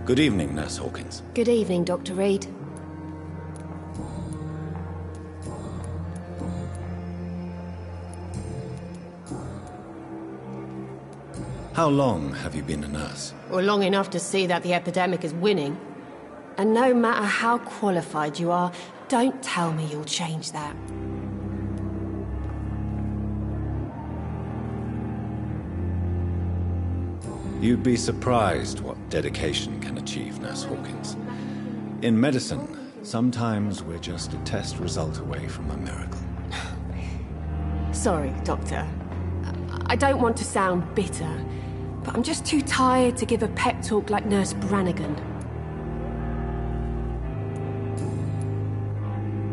Good evening, Nurse Hawkins. Good evening, Dr. Reed. How long have you been a nurse? Well, long enough to see that the epidemic is winning. And no matter how qualified you are, don't tell me you'll change that. You'd be surprised what dedication can achieve, Nurse Hawkins. In medicine, sometimes we're just a test result away from a miracle. Sorry, Doctor. I don't want to sound bitter, but I'm just too tired to give a pep talk like Nurse Brannigan.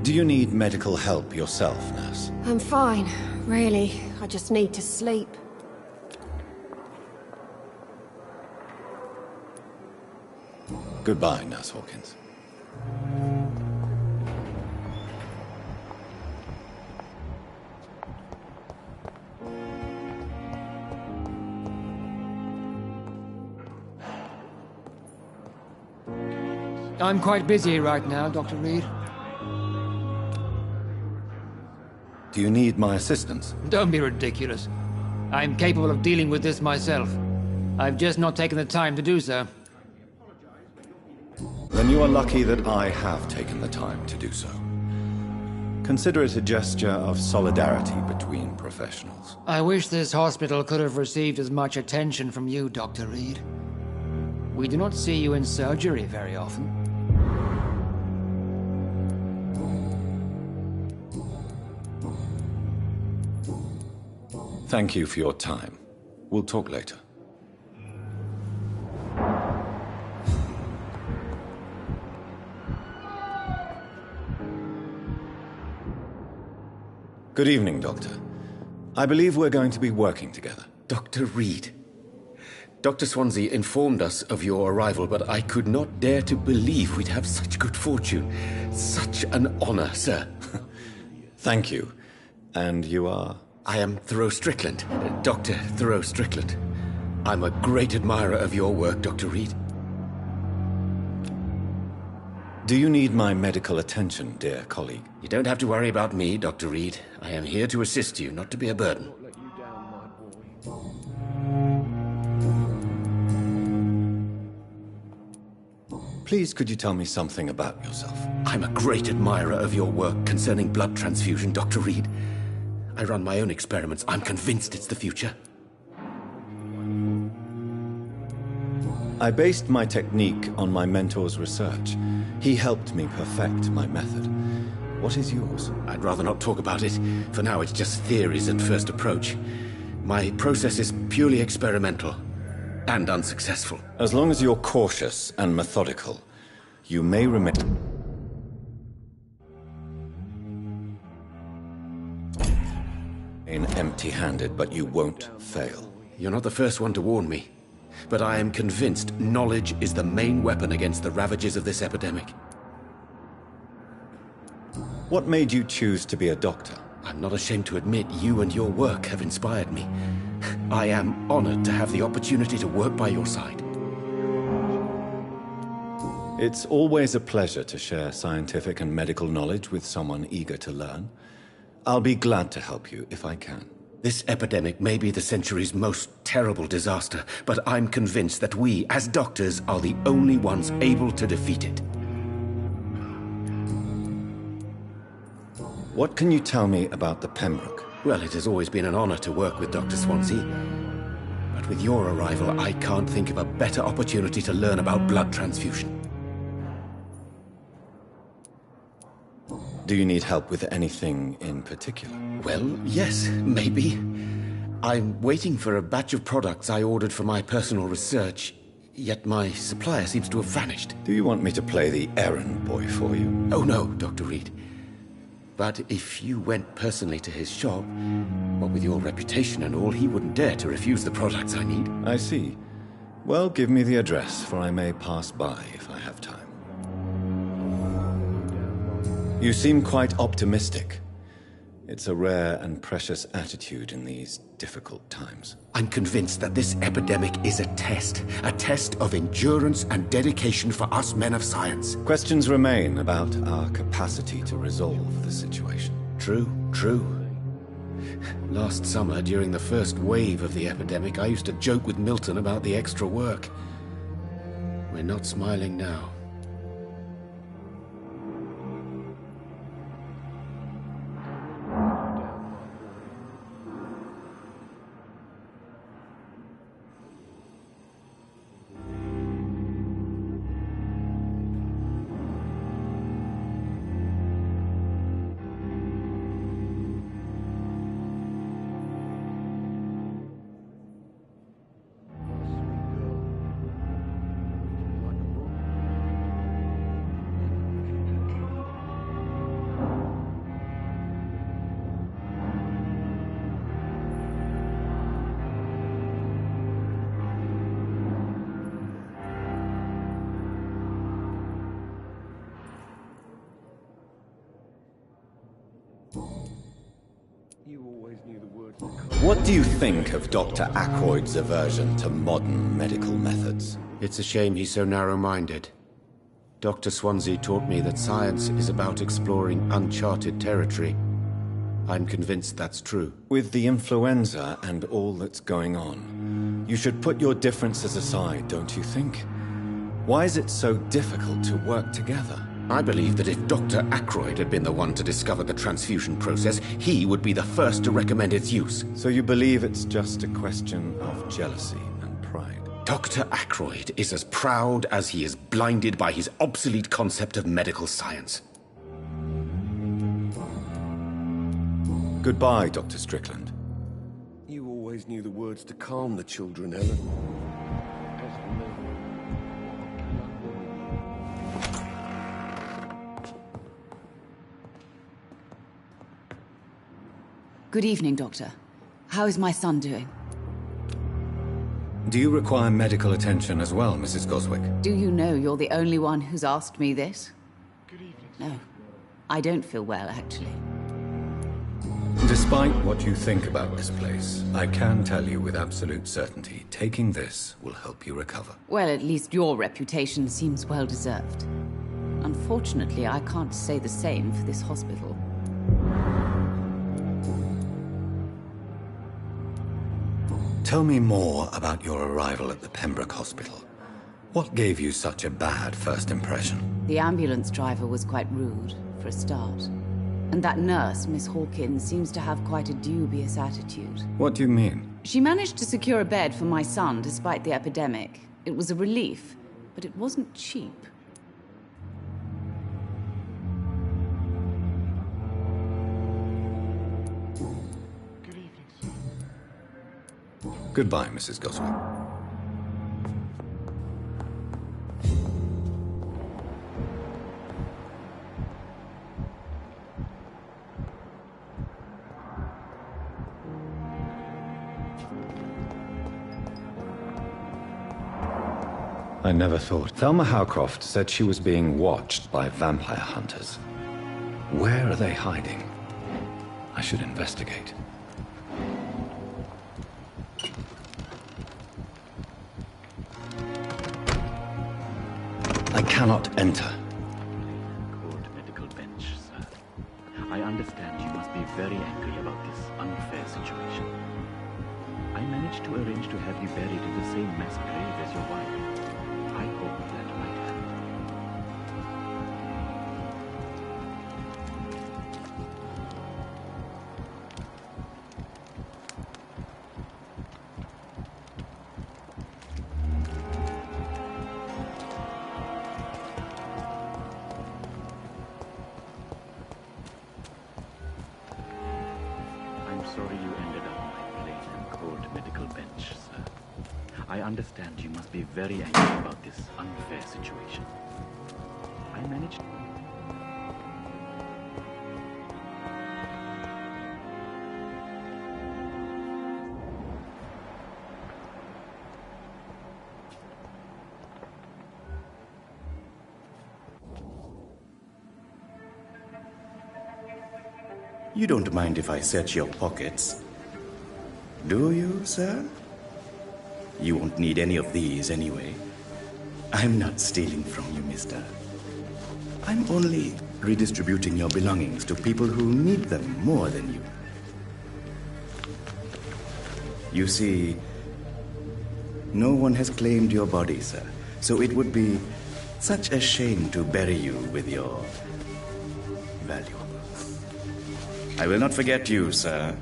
Do you need medical help yourself, Nurse? I'm fine, really. I just need to sleep. Goodbye, Nurse Hawkins. I'm quite busy right now, Dr. Reed. Do you need my assistance? Don't be ridiculous. I'm capable of dealing with this myself. I've just not taken the time to do so. Then you are lucky that I have taken the time to do so. Consider it a gesture of solidarity between professionals. I wish this hospital could have received as much attention from you, Dr. Reed. We do not see you in surgery very often. Thank you for your time. We'll talk later. Good evening, Doctor. I believe we're going to be working together. Dr. Reed. Dr. Swansea informed us of your arrival, but I could not dare to believe we'd have such good fortune. Such an honor, sir. Thank you. And you are? I am Thoreau Strickland, Dr. Thoreau Strickland. I'm a great admirer of your work, Dr. Reed. Do you need my medical attention, dear colleague? You don't have to worry about me, Dr. Reed. I am here to assist you, not to be a burden. Please, could you tell me something about yourself? I'm a great admirer of your work concerning blood transfusion, Dr. Reed. I run my own experiments. I'm convinced it's the future. I based my technique on my mentor's research. He helped me perfect my method. What is yours? I'd rather not talk about it. For now, it's just theories and first approach. My process is purely experimental and unsuccessful. As long as you're cautious and methodical, you may remain empty-handed, but you won't fail. You're not the first one to warn me. But I am convinced knowledge is the main weapon against the ravages of this epidemic. What made you choose to be a doctor? I'm not ashamed to admit you and your work have inspired me. I am honored to have the opportunity to work by your side. It's always a pleasure to share scientific and medical knowledge with someone eager to learn. I'll be glad to help you if I can. This epidemic may be the century's most terrible disaster, but I'm convinced that we, as doctors, are the only ones able to defeat it. What can you tell me about the Pembroke? Well, it has always been an honor to work with Dr. Swansea. But with your arrival, I can't think of a better opportunity to learn about blood transfusion. Do you need help with anything in particular? Well, yes, maybe. I'm waiting for a batch of products I ordered for my personal research, yet my supplier seems to have vanished. Do you want me to play the errand boy for you? Oh no, Dr. Reed. But if you went personally to his shop, what with your reputation and all, he wouldn't dare to refuse the products I need. I see. Well, give me the address, for I may pass by if I have time. You seem quite optimistic. It's a rare and precious attitude in these difficult times. I'm convinced that this epidemic is a test of endurance and dedication for us men of science. Questions remain about our capacity to resolve the situation. True. Last summer, during the first wave of the epidemic, I used to joke with Milton about the extra work. We're not smiling now. What do you think of Dr. Ackroyd's aversion to modern medical methods? It's a shame he's so narrow-minded. Dr. Swansea taught me that science is about exploring uncharted territory. I'm convinced that's true. With the influenza and all that's going on, you should put your differences aside, don't you think? Why is it so difficult to work together? I believe that if Dr. Ackroyd had been the one to discover the transfusion process, he would be the first to recommend its use. So you believe it's just a question of jealousy and pride? Dr. Ackroyd is as proud as he is blinded by his obsolete concept of medical science. Goodbye, Dr. Strickland. You always knew the words to calm the children, Ellen. Good evening, Doctor. How is my son doing? Do you require medical attention as well, Mrs. Goswick? Do you know you're the only one who's asked me this? Good evening. No. I don't feel well, actually. Despite what you think about this place, I can tell you with absolute certainty, taking this will help you recover. Well, at least your reputation seems well deserved. Unfortunately, I can't say the same for this hospital. Tell me more about your arrival at the Pembroke Hospital. What gave you such a bad first impression? The ambulance driver was quite rude, for a start. And that nurse, Miss Hawkins, seems to have quite a dubious attitude. What do you mean? She managed to secure a bed for my son despite the epidemic. It was a relief, but it wasn't cheap. Good evening, sir. Goodbye, Mrs. Goswick. I never thought. Thelma Howcroft said she was being watched by vampire hunters. Where are they hiding? I should investigate. I cannot enter. Court medical bench, sir. I understand you must be very angry about this unfair situation. I managed to arrange to have you buried in the same mass grave as your wife. I hope that might help. I'm sorry you ended up on my plain and cold medical bench, sir. I understand you must be very angry about this unfair situation. I managed... You don't mind if I search your pockets, do you, sir? You won't need any of these anyway. I'm not stealing from you, mister. I'm only redistributing your belongings to people who need them more than you. You see, no one has claimed your body, sir, so it would be such a shame to bury you with your valuables. I will not forget you, sir,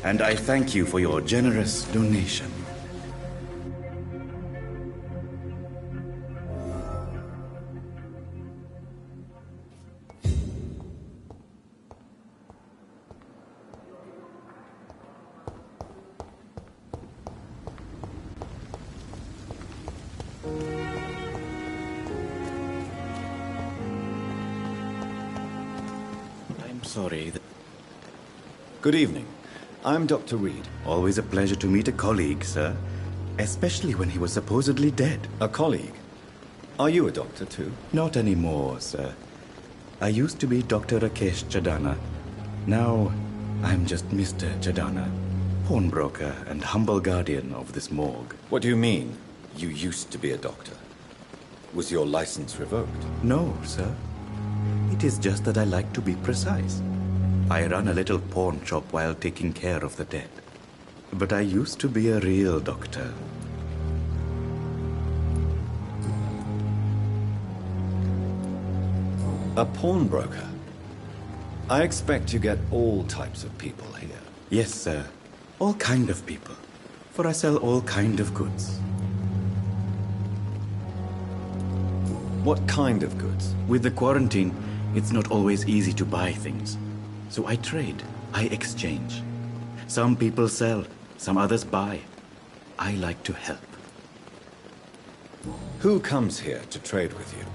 and I thank you for your generous donation. Sorry. Good evening. I'm Dr. Reed. Always a pleasure to meet a colleague, sir. Especially when he was supposedly dead. A colleague? Are you a doctor too? Not anymore, sir. I used to be Dr. Rakesh Chadana. Now, I'm just Mr. Chadana, pawnbroker and humble guardian of this morgue. What do you mean, you used to be a doctor? Was your license revoked? No, sir. It is just that I like to be precise. I run a little pawn shop while taking care of the dead. But I used to be a real doctor. A pawnbroker? I expect you get all types of people here. Yes, sir. All kind of people. For I sell all kind of goods. What kind of goods? With the quarantine, it's not always easy to buy things. So I trade, I exchange. Some people sell, some others buy. I like to help. Who comes here to trade with you?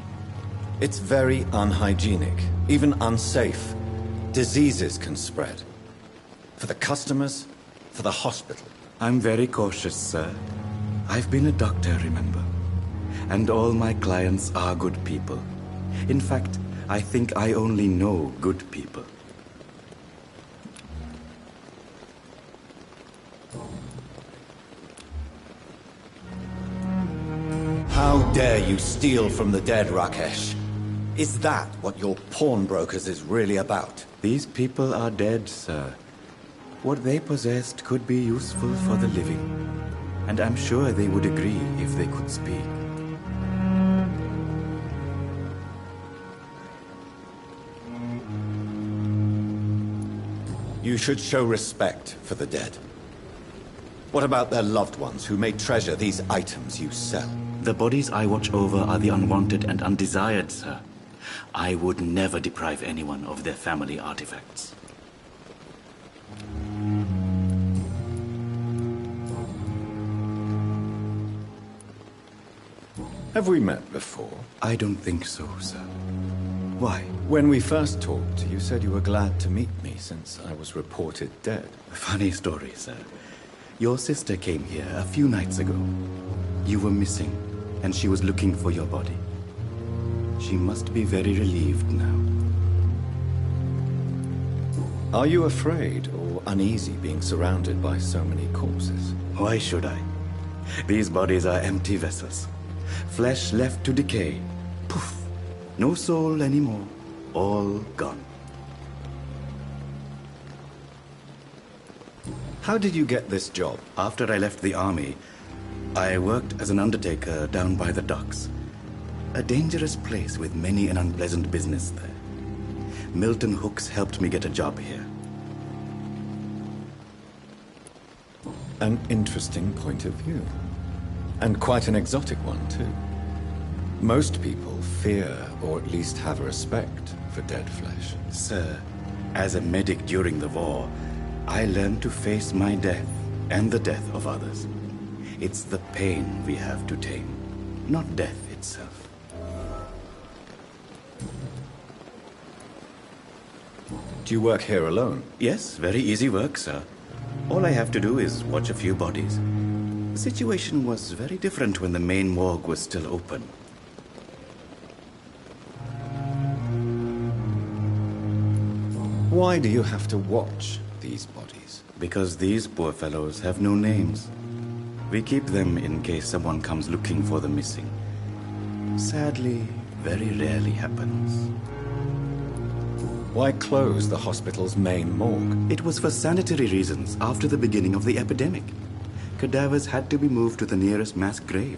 It's very unhygienic, even unsafe. Diseases can spread. For the customers, for the hospital. I'm very cautious, sir. I've been a doctor, remember? And all my clients are good people. In fact, I think I only know good people. How dare you steal from the dead, Rakesh? Is that what your pawnbrokers is really about? These people are dead, sir. What they possessed could be useful for the living. And I'm sure they would agree if they could speak. You should show respect for the dead. What about their loved ones who may treasure these items you sell? The bodies I watch over are the unwanted and undesired, sir. I would never deprive anyone of their family artifacts. Have we met before? I don't think so, sir. Why? When we first talked, you said you were glad to meet me since I was reported dead. Funny story, sir. Your sister came here a few nights ago. You were missing, and she was looking for your body. She must be very relieved now. Are you afraid or uneasy being surrounded by so many corpses? Why should I? These bodies are empty vessels. Flesh left to decay. Poof! No soul anymore. All gone. How did you get this job? After I left the army, I worked as an undertaker down by the docks. A dangerous place with many an unpleasant business there. Milton Hooks helped me get a job here. An interesting point of view. And quite an exotic one, too. Most people fear, or at least have respect, for dead flesh. Sir, as a medic during the war, I learned to face my death and the death of others. It's the pain we have to tame, not death itself. Do you work here alone? Yes, very easy work, sir. All I have to do is watch a few bodies. The situation was very different when the main morgue was still open. Why do you have to watch these bodies? Because these poor fellows have no names. We keep them in case someone comes looking for the missing. Sadly, very rarely happens. Why close the hospital's main morgue? It was for sanitary reasons after the beginning of the epidemic. Cadavers had to be moved to the nearest mass grave.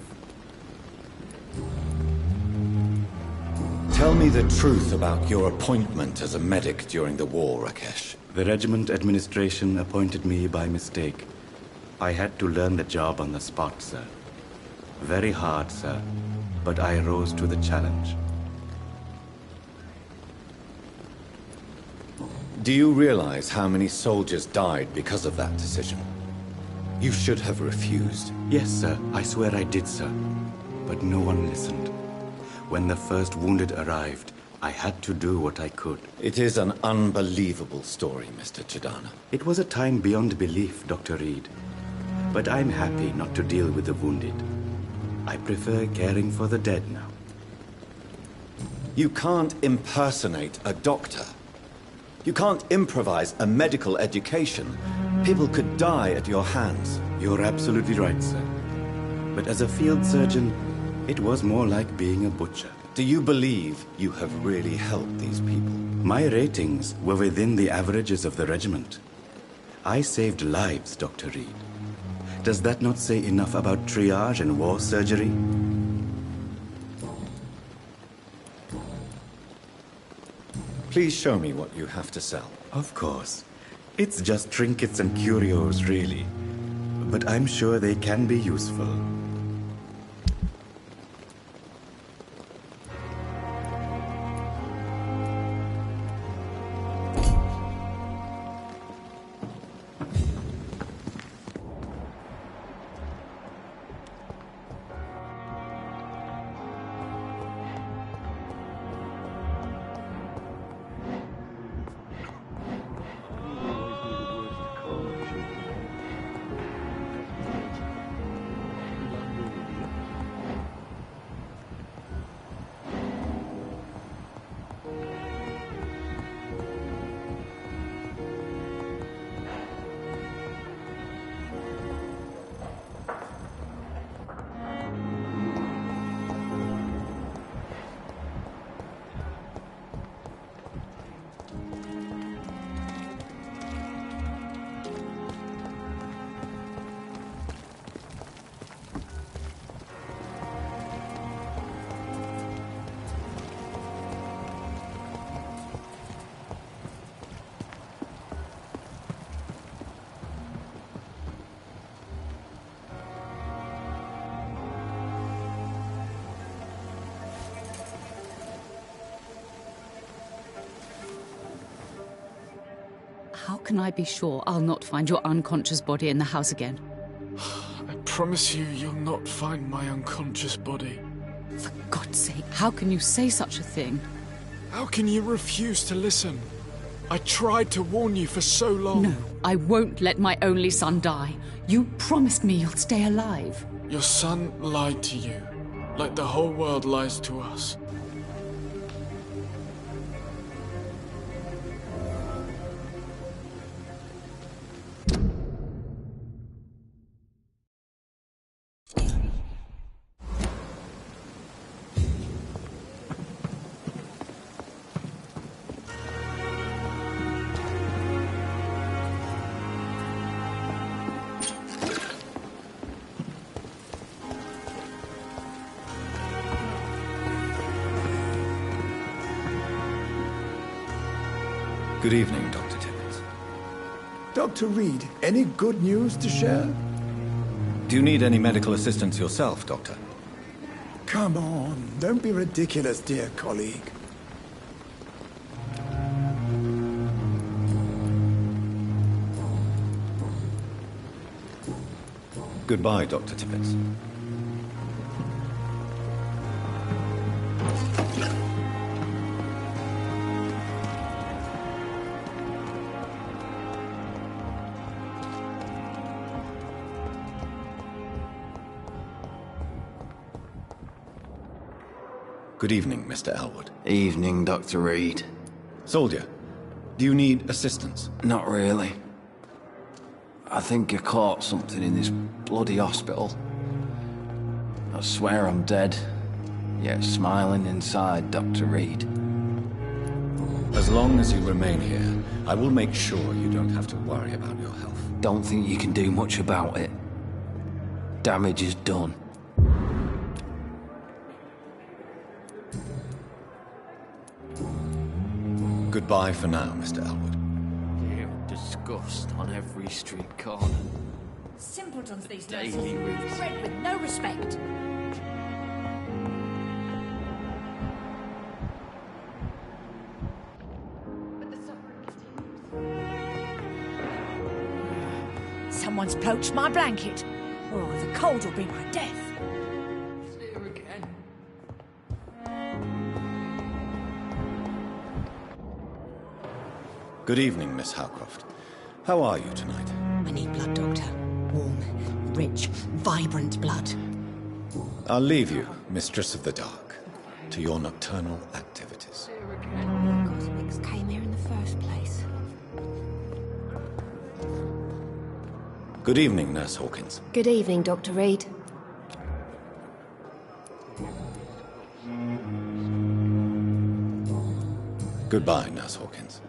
Tell me the truth about your appointment as a medic during the war, Rakesh. The regiment administration appointed me by mistake. I had to learn the job on the spot, sir. Very hard, sir, but I rose to the challenge. Do you realize how many soldiers died because of that decision? You should have refused. Yes, sir. I swear I did, sir. But no one listened. When the first wounded arrived, I had to do what I could. It is an unbelievable story, Mr. Chidana. It was a time beyond belief, Dr. Reed. But I'm happy not to deal with the wounded. I prefer caring for the dead now. You can't impersonate a doctor. You can't improvise a medical education. People could die at your hands. You're absolutely right, sir. But as a field surgeon, it was more like being a butcher. Do you believe you have really helped these people? My ratings were within the averages of the regiment. I saved lives, Dr. Reed. Does that not say enough about triage and war surgery? Please show me what you have to sell. Of course. It's just trinkets and curios, really. But I'm sure they can be useful. How can I be sure I'll not find your unconscious body in the house again? I promise you, you'll not find my unconscious body. For God's sake, how can you say such a thing? How can you refuse to listen? I tried to warn you for so long. No, I won't let my only son die. You promised me you'll stay alive. Your son lied to you, like the whole world lies to us. Good evening, Dr. Timmins. Dr. Reed, any good news to share? Do you need any medical assistance yourself, Doctor? Come on, don't be ridiculous, dear colleague. Goodbye, Dr. Timmins. Good evening, Mr. Elwood. Evening, Dr. Reed. Soldier, Do you need assistance? Not really. I think I caught something in this bloody hospital. I swear I'm dead, yet smiling inside, Dr. Reed. As long as you remain here, I will make sure you don't have to worry about your health. Don't think you can do much about it. Damage is done. Goodbye for now, Mr. Elwood. Damn disgust on every street corner. Simpletons these Daily days. route. Bred with no respect. Someone's poached my blanket. Oh, the cold will be my death. Here again. Good evening, Miss Howcroft. How are you tonight? I need blood, Doctor. Warm, rich, vibrant blood. I'll leave you, Mistress of the Dark, to your nocturnal activities. Cosmics came here in the first place. Good evening, Nurse Hawkins. Good evening, Dr. Reed. Goodbye, Nurse Hawkins.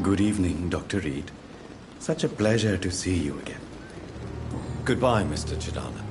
Good evening, Dr. Reed. Such a pleasure to see you again. Goodbye, Mr. Chidana.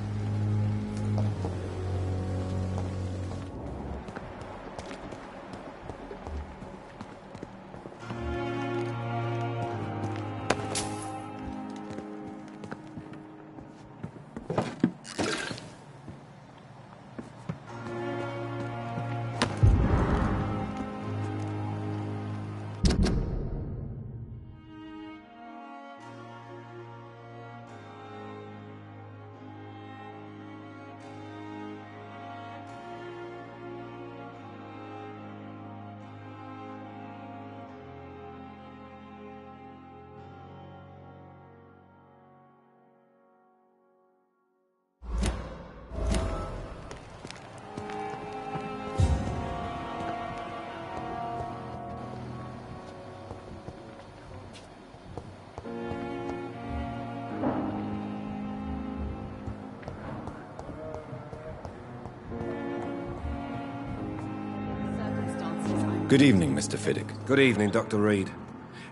Good evening, Mr. Fiddick. Good evening, Dr. Reed.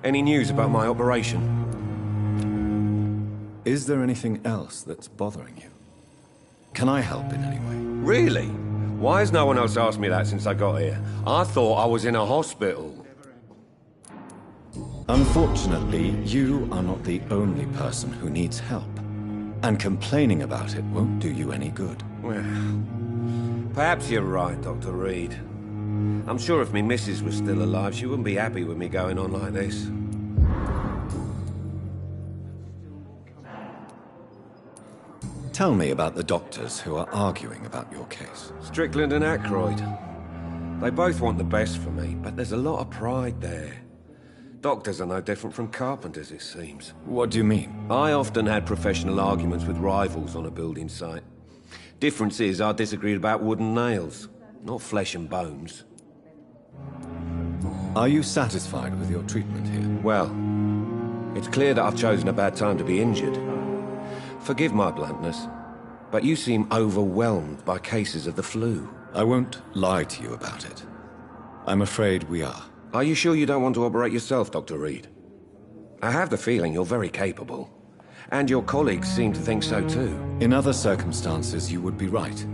Any news about my operation? Is there anything else that's bothering you? Can I help in any way? Really? Why has no one else asked me that since I got here? I thought I was in a hospital. Unfortunately, you are not the only person who needs help. And complaining about it won't do you any good. Well, perhaps you're right, Dr. Reed. I'm sure if me missus was still alive, she wouldn't be happy with me going on like this. Tell me about the doctors who are arguing about your case. Strickland and Aykroyd. They both want the best for me, but there's a lot of pride there. Doctors are no different from carpenters, it seems. What do you mean? I often had professional arguments with rivals on a building site. Difference is, I disagreed about wooden nails, not flesh and bones. Are you satisfied with your treatment here? Well, it's clear that I've chosen a bad time to be injured. Forgive my bluntness, but you seem overwhelmed by cases of the flu. I won't lie to you about it. I'm afraid we are. Are you sure you don't want to operate yourself, Dr. Reed? I have the feeling you're very capable. And your colleagues seem to think so too. In other circumstances, you would be right.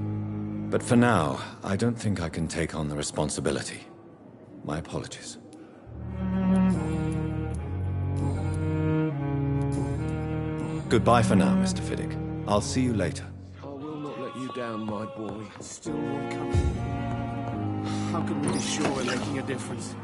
But for now, I don't think I can take on the responsibility. My apologies. Goodbye for now, Mr. Fiddick. I'll see you later. I will not let you down, my boy. Still won't come in. How can we be sure we're making a difference?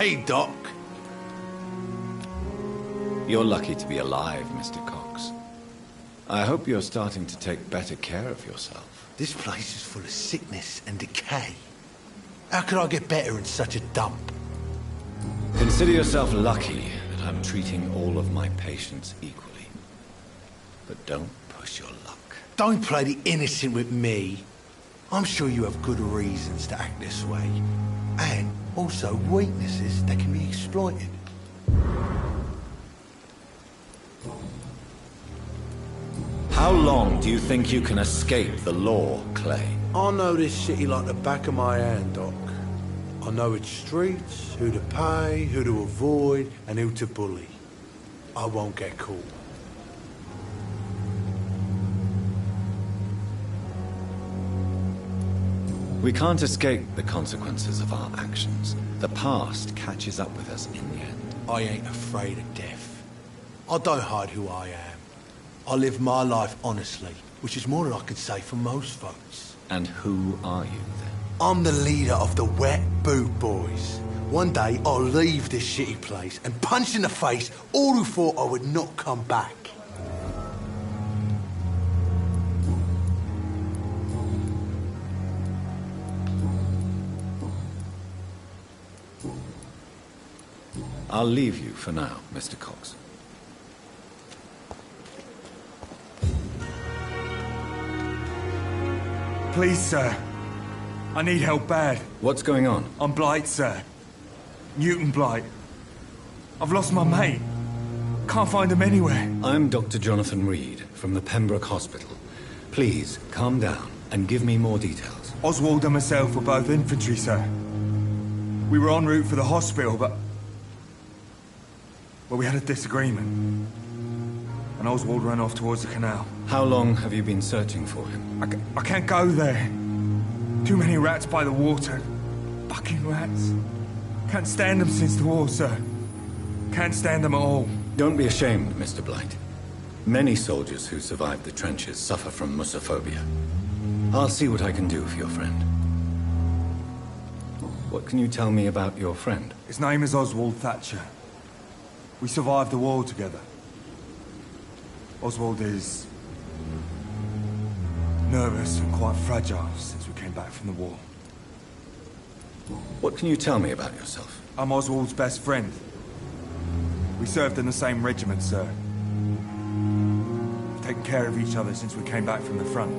Hey, Doc. You're lucky to be alive, Mr. Cox. I hope you're starting to take better care of yourself. This place is full of sickness and decay. How could I get better in such a dump? Consider yourself lucky that I'm treating all of my patients equally. But don't push your luck. Don't play the innocent with me. I'm sure you have good reasons to act this way. And also weaknesses that can be exploited. How long do you think you can escape the law, Clay? I know this city like the back of my hand, Doc. I know its streets, who to pay, who to avoid, and who to bully. I won't get caught. We can't escape the consequences of our actions. The past catches up with us in the end. I ain't afraid of death. I don't hide who I am. I live my life honestly, which is more than I could say for most folks. And who are you, then? I'm the leader of the Wet Boot Boys. One day, I'll leave this shitty place and punch in the face all who thought I would not come back. I'll leave you for now, Mr. Cox. Please, sir. I need help bad. What's going on? I'm Blight, sir. Newton Blight. I've lost my mate. Can't find him anywhere. I'm Dr. Jonathan Reed from the Pembroke Hospital. Please, calm down and give me more details. Oswald and myself were both infantry, sir. We were en route for the hospital, but... well, we had a disagreement. And Oswald ran off towards the canal. How long have you been searching for him? I can't go there. Too many rats by the water. Fucking rats. Can't stand them since the war, sir. Can't stand them at all. Don't be ashamed, Mr. Blight. Many soldiers who survived the trenches suffer from musophobia. I'll see what I can do for your friend. What can you tell me about your friend? His name is Oswald Thatcher. We survived the war together. Oswald is... nervous and quite fragile since we came back from the war. What can you tell me about yourself? I'm Oswald's best friend. We served in the same regiment, sir. We've taken care of each other since we came back from the front.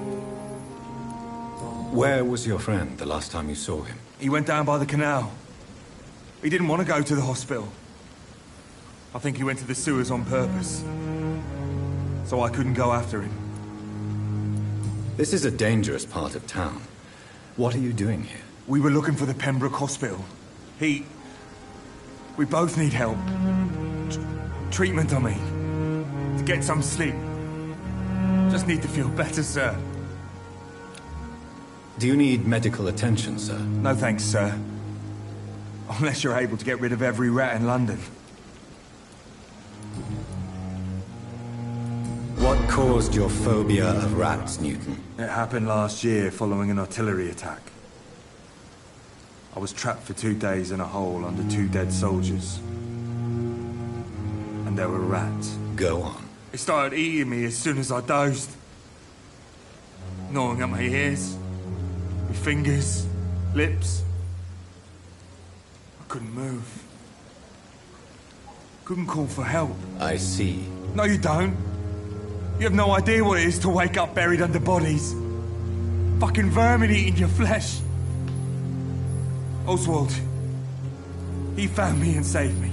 Where was your friend the last time you saw him? He went down by the canal. He didn't want to go to the hospital. I think he went to the sewers on purpose. So I couldn't go after him. This is a dangerous part of town. What are you doing here? We were looking for the Pembroke Hospital. We both need help. Treatment, I mean. To get some sleep. Just need to feel better, sir. Do you need medical attention, sir? No thanks, sir. Unless you're able to get rid of every rat in London. What caused your phobia of rats, Newton? It happened last year following an artillery attack. I was trapped for 2 days in a hole under 2 dead soldiers. And there were rats. Go on. It started eating me as soon as I dozed. Gnawing at my ears, my fingers, lips. I couldn't move. Couldn't call for help. I see. No, you don't. You have no idea what it is to wake up buried under bodies. Fucking vermin eating your flesh. Oswald. He found me and saved me.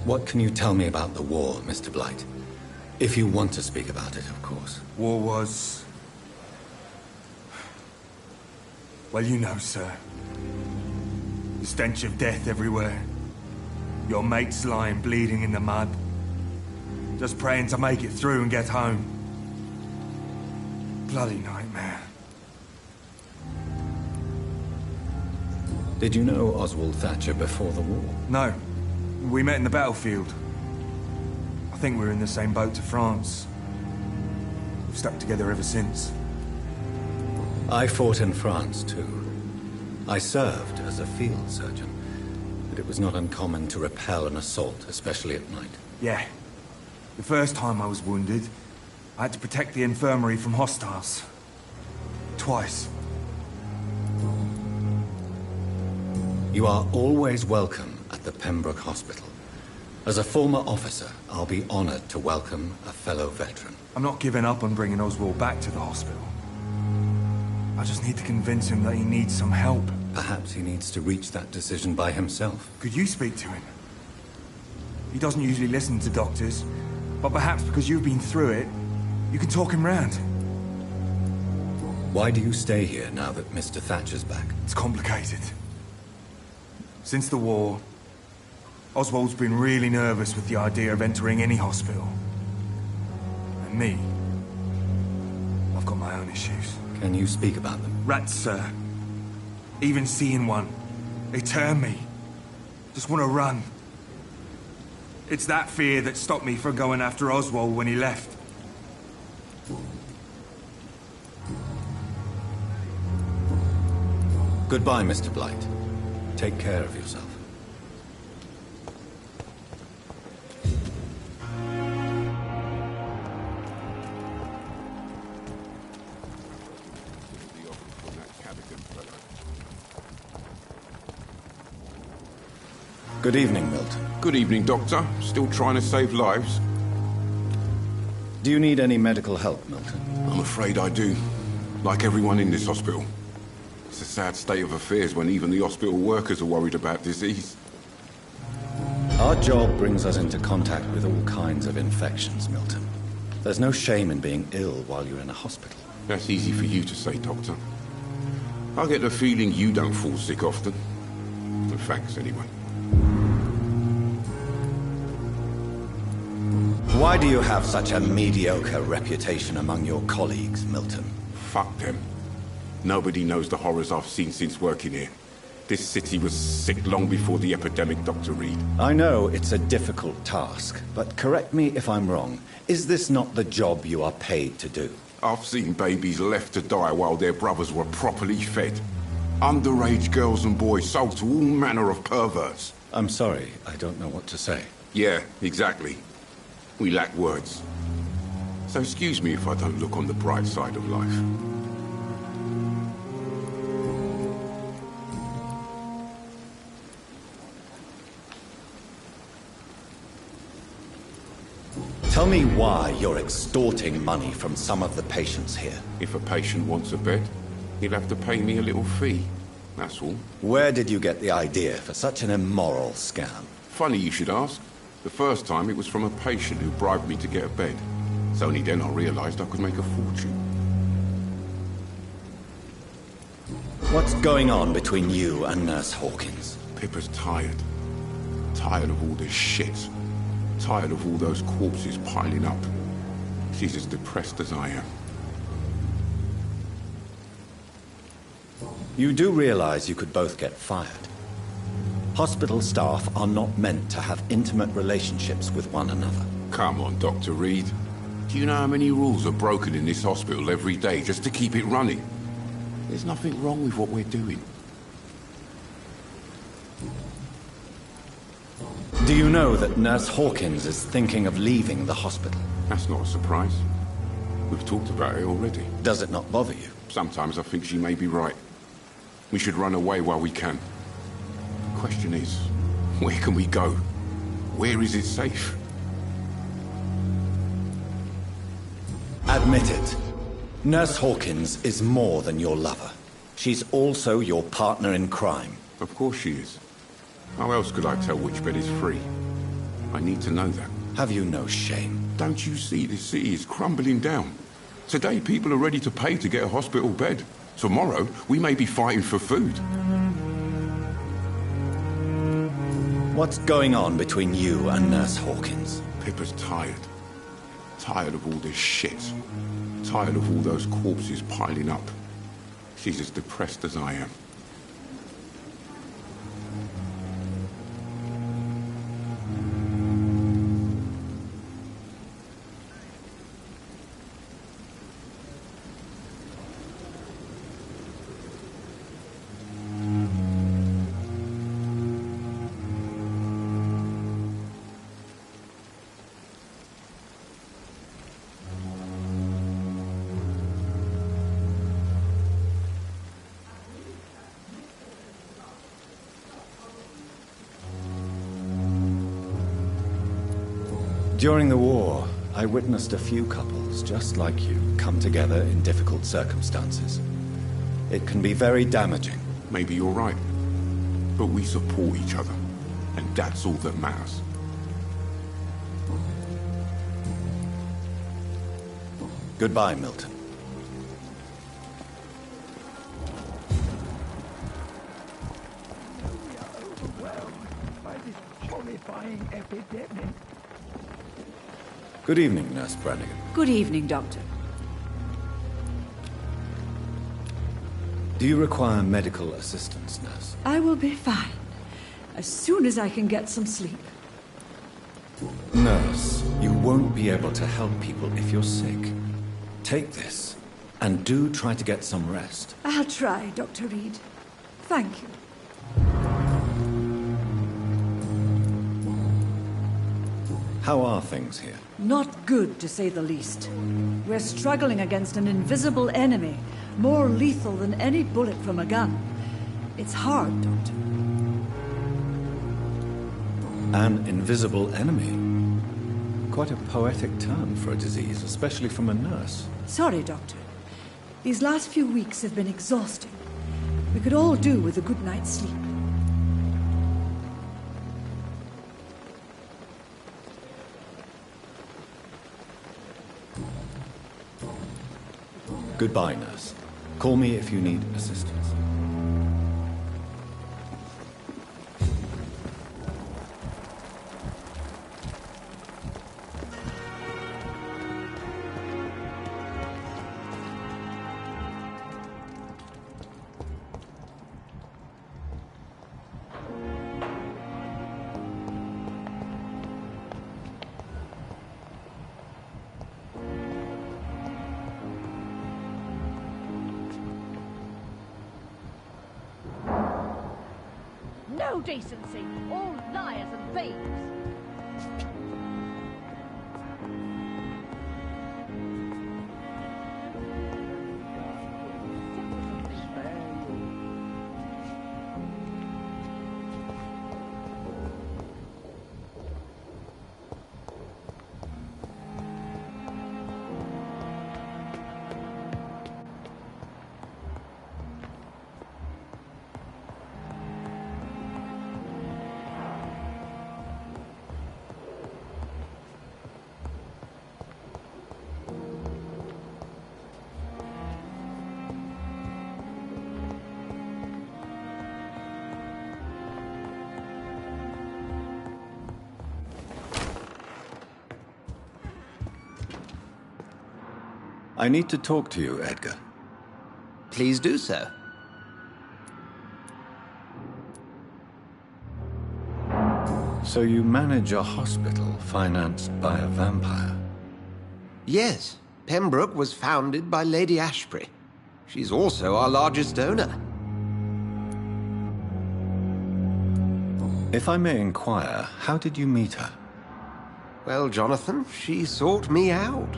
What can you tell me about the war, Mr. Blight? If you want to speak about it, of course. War was... well, you know, sir. The stench of death everywhere. Your mates lying bleeding in the mud. Just praying to make it through and get home. Bloody nightmare. Did you know Oswald Thatcher before the war? No. We met in the battlefield. I think we were in the same boat to France. We've stuck together ever since. I fought in France, too. I served as a field surgeon, but it was not uncommon to repel an assault, especially at night. Yeah. The first time I was wounded, I had to protect the infirmary from hostiles. Twice. You are always welcome at the Pembroke Hospital. As a former officer, I'll be honored to welcome a fellow veteran. I'm not giving up on bringing Oswald back to the hospital. I just need to convince him that he needs some help. Perhaps he needs to reach that decision by himself. Could you speak to him? He doesn't usually listen to doctors, but perhaps because you've been through it, you can talk him round. Why do you stay here now that Mr. Thatcher's back? It's complicated. Since the war, Oswald's been really nervous with the idea of entering any hospital. And me, I've got my own issues. Can you speak about them? Rats, sir. Even seeing one, they turn me. Just want to run. It's that fear that stopped me from going after Oswald when he left. Goodbye, Mr. Blight. Take care of yourself. Good evening, Milton. Good evening, Doctor. Still trying to save lives? Do you need any medical help, Milton? I'm afraid I do. Like everyone in this hospital. It's a sad state of affairs when even the hospital workers are worried about disease. Our job brings us into contact with all kinds of infections, Milton. There's no shame in being ill while you're in a hospital. That's easy for you to say, Doctor. I get the feeling you don't fall sick often. Well, thanks, anyway. Why do you have such a mediocre reputation among your colleagues, Milton? Fuck them. Nobody knows the horrors I've seen since working here. This city was sick long before the epidemic, Dr. Reed. I know it's a difficult task, but correct me if I'm wrong. Is this not the job you are paid to do? I've seen babies left to die while their brothers were properly fed. Underage girls and boys sold to all manner of perverts. I'm sorry, I don't know what to say. Yeah, exactly. We lack words. So excuse me if I don't look on the bright side of life. Tell me why you're extorting money from some of the patients here. If a patient wants a bed, he'll have to pay me a little fee. That's all. Where did you get the idea for such an immoral scam? Funny you should ask. The first time it was from a patient who bribed me to get a bed. It's only then I realized I could make a fortune. What's going on between you and Nurse Hawkins? Pippa's tired. Tired of all this shit. Tired of all those corpses piling up. She's as depressed as I am. You do realize you could both get fired. Hospital staff are not meant to have intimate relationships with one another. Come on, Dr. Reed. Do you know how many rules are broken in this hospital every day just to keep it running? There's nothing wrong with what we're doing. Do you know that Nurse Hawkins is thinking of leaving the hospital? That's not a surprise. We've talked about it already. Does it not bother you? Sometimes I think she may be right. We should run away while we can. The question is, where can we go? Where is it safe? Admit it. Nurse Hawkins is more than your lover. She's also your partner in crime. Of course she is. How else could I tell which bed is free? I need to know that. Have you no shame? Don't you see this city is crumbling down? Today people are ready to pay to get a hospital bed. Tomorrow we may be fighting for food. What's going on between you and Nurse Hawkins? Pippa's tired. Tired of all this shit. Tired of all those corpses piling up. She's as depressed as I am. During the war, I witnessed a few couples, just like you, come together in difficult circumstances. It can be very damaging. Maybe you're right. But we support each other. And that's all that matters. Goodbye, Milton. Good evening, Nurse Brannigan. Good evening, Doctor. Do you require medical assistance, Nurse? I will be fine. As soon as I can get some sleep. Nurse, you won't be able to help people if you're sick. Take this, and do try to get some rest. I'll try, Dr. Reed. Thank you. How are things here? Not good, to say the least. We're struggling against an invisible enemy, more lethal than any bullet from a gun. It's hard, Doctor. An invisible enemy. Quite a poetic term for a disease, especially from a nurse. Sorry, Doctor. These last few weeks have been exhausting. We could all do with a good night's sleep. Goodbye, nurse. Call me if you need assistance. No decency! All liars and thieves! I need to talk to you, Edgar. Please do so. So you manage a hospital financed by a vampire? Yes. Pembroke was founded by Lady Ashbury. She's also our largest donor. If I may inquire, how did you meet her? Well, Jonathan, she sought me out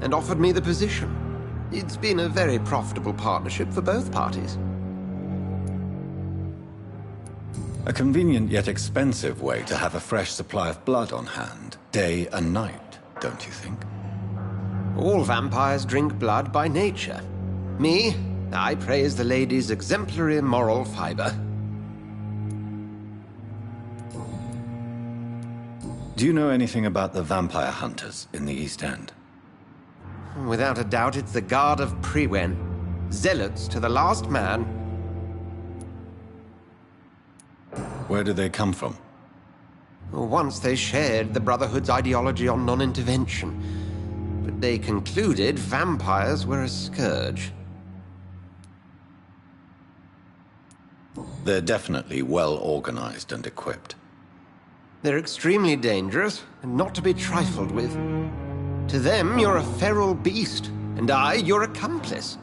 and offered me the position. It's been a very profitable partnership for both parties. A convenient yet expensive way to have a fresh supply of blood on hand, day and night, don't you think? All vampires drink blood by nature. Me, I praise the lady's exemplary moral fiber. Do you know anything about the vampire hunters in the East End? Without a doubt, it's the Guard of Prewen. Zealots to the last man. Where do they come from? Once they shared the Brotherhood's ideology on non-intervention, but they concluded vampires were a scourge. They're definitely well organized and equipped. They're extremely dangerous and not to be trifled with. To them, you're a feral beast, and I, your accomplice.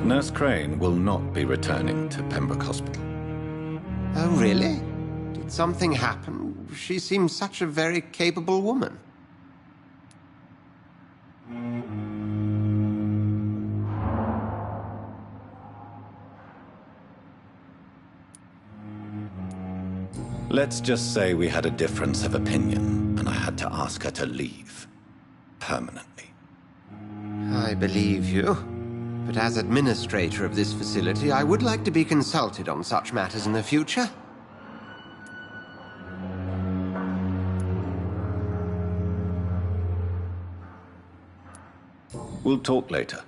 Nurse Crane will not be returning to Pembroke Hospital. Oh, really? Did something happen? She seems such a very capable woman. Let's just say we had a difference of opinion, and I had to ask her to leave. Permanently. I believe you. But as administrator of this facility, I would like to be consulted on such matters in the future. We'll talk later.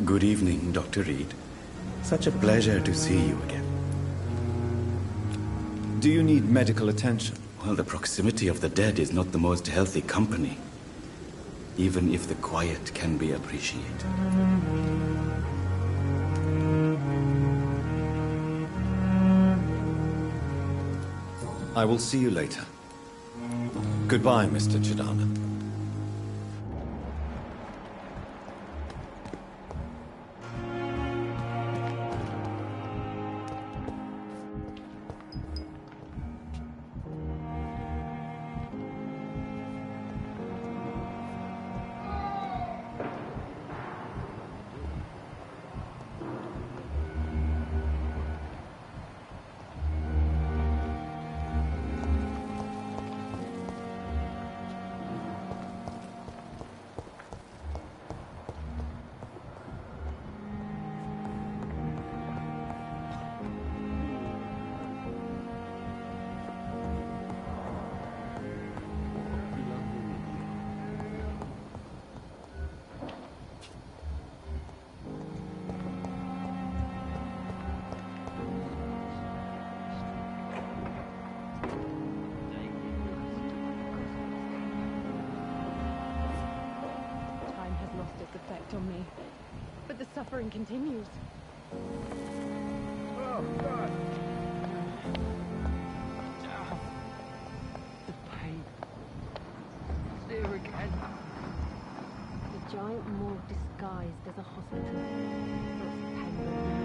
Good evening, Dr. Reed. Such a pleasure to see you again. Do you need medical attention? Well, the proximity of the dead is not the most healthy company, even if the quiet can be appreciated. I will see you later. Goodbye, Mr. Chidana. On me, but the suffering continues. Oh, God. The pain. It's there again. The giant morgue disguised as a hospital. Lots of pain remedies.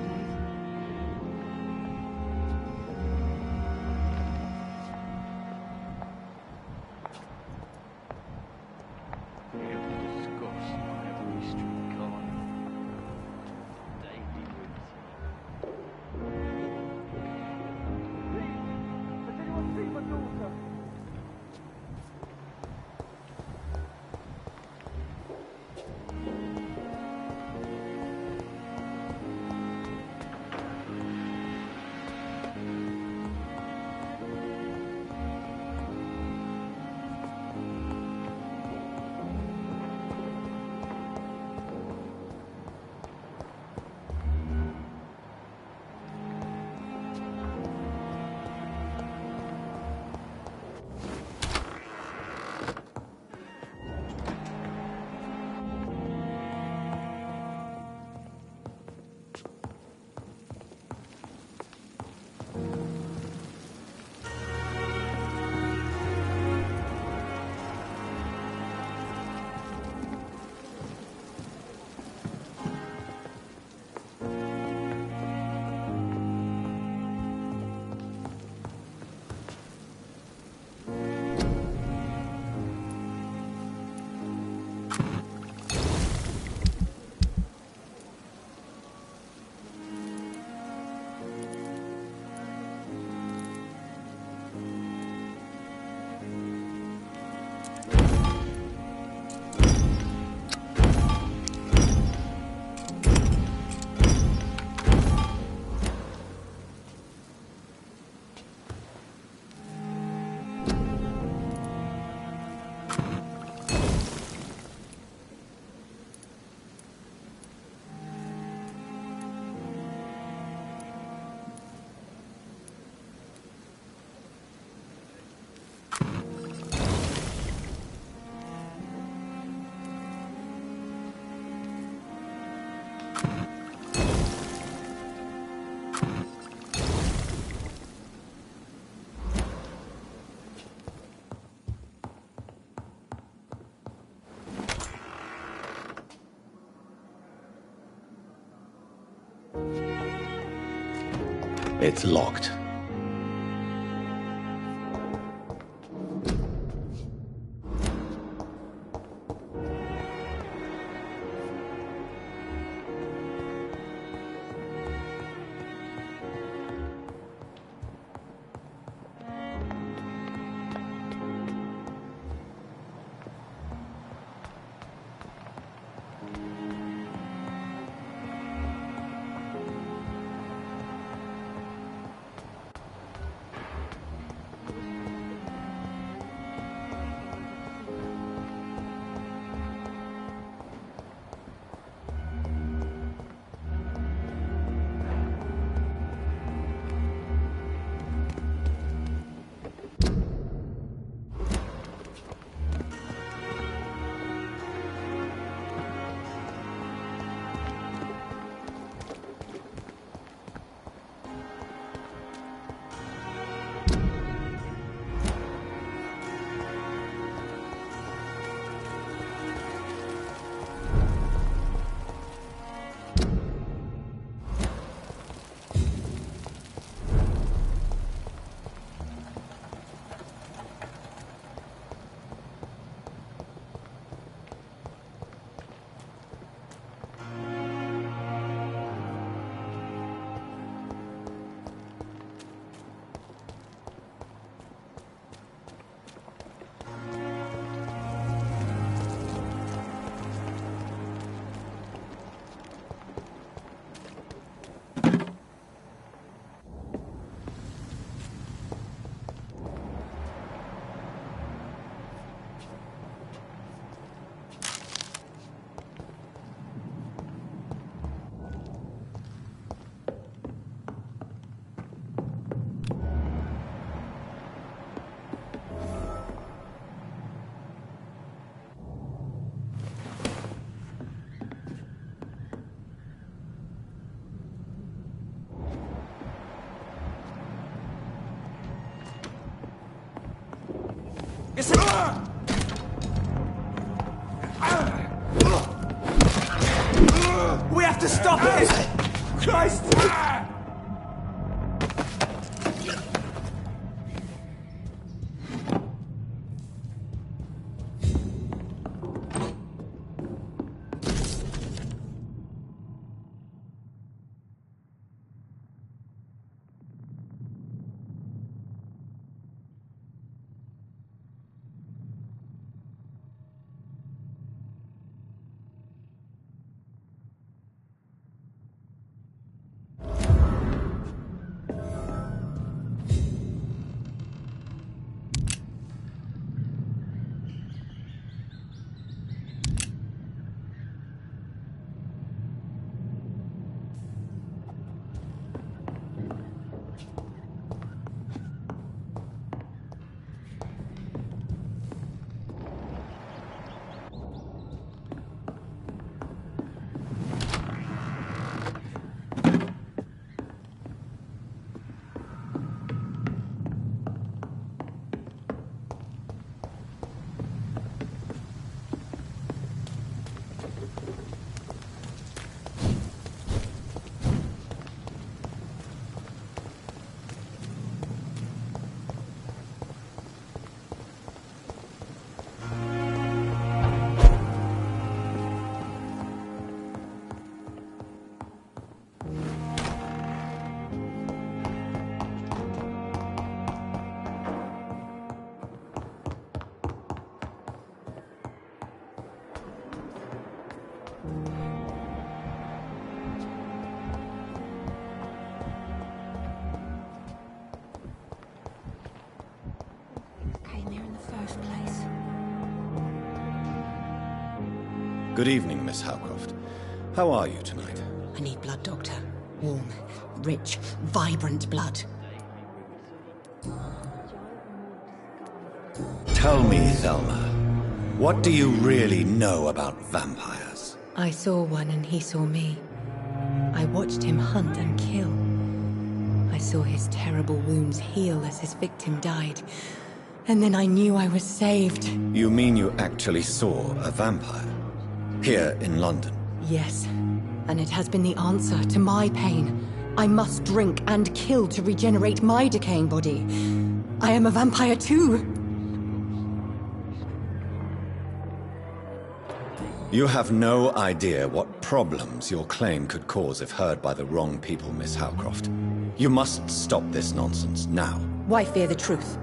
It's locked. We have to stop it! Christ! Good evening, Miss Howcroft. How are you tonight? I need blood, Doctor. Warm, rich, vibrant blood. Tell me, Thelma, what do you really know about vampires? I saw one and he saw me. I watched him hunt and kill. I saw his terrible wounds heal as his victim died. And then I knew I was saved. You mean you actually saw a vampire? Here in London? Yes. And it has been the answer to my pain. I must drink and kill to regenerate my decaying body. I am a vampire too. You have no idea what problems your claim could cause if heard by the wrong people, Miss Howcroft. You must stop this nonsense now. Why fear the truth?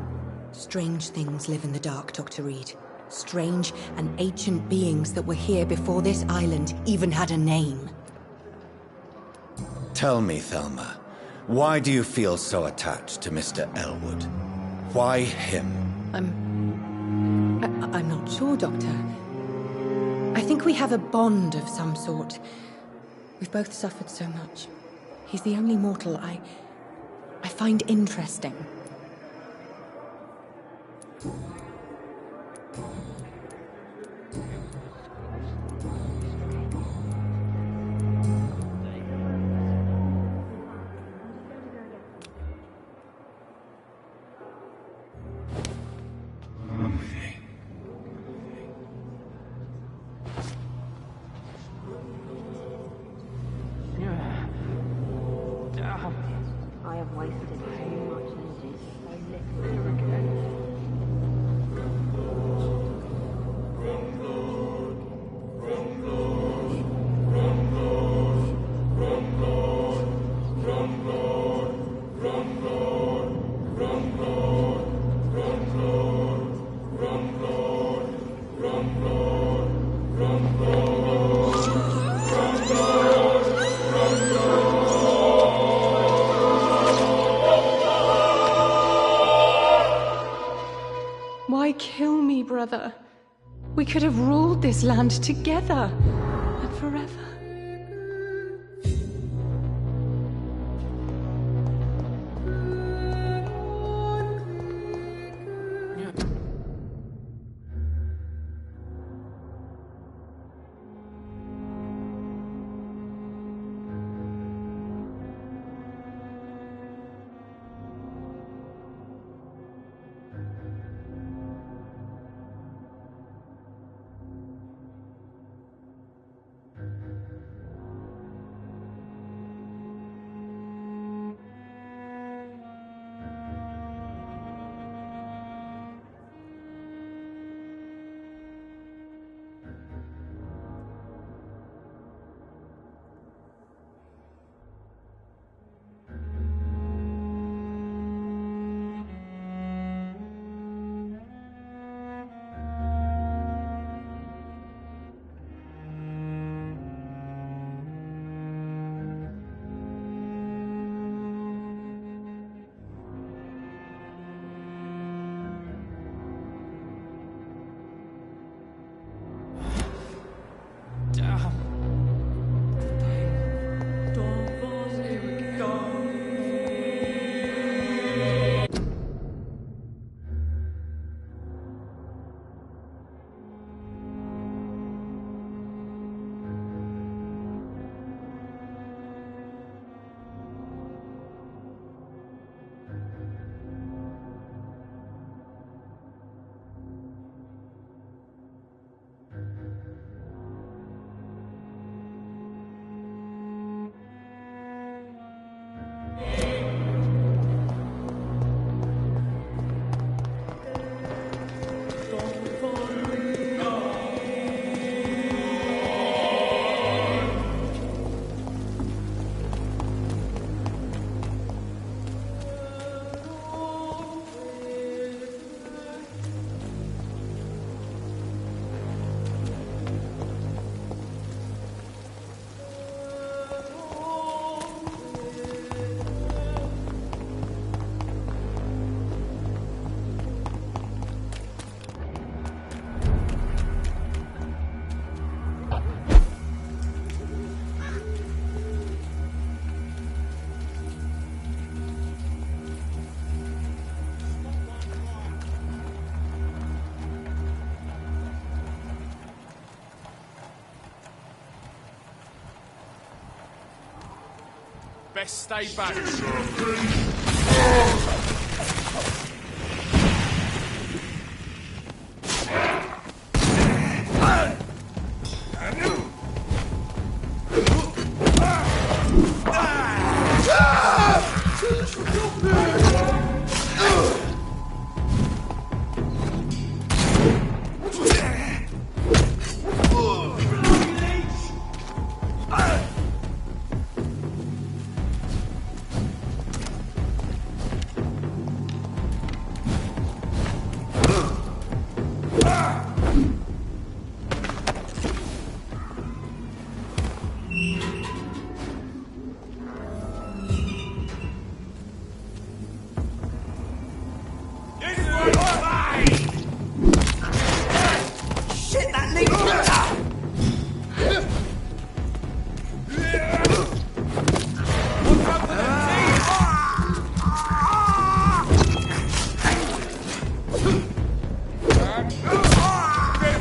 Strange things live in the dark, Dr. Reed. Strange and ancient beings that were here before this island even had a name. Tell me, Thelma, why do you feel so attached to Mr. Elwood? Why him? I'm not sure, Doctor. I think we have a bond of some sort. We've both suffered so much. He's the only mortal I find interesting. I have wasted too much energy for so little to regret. Why kill me, brother? We could have ruled this land together and forever. Best stay back. Shit, that leads better!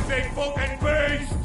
Big fucking beast!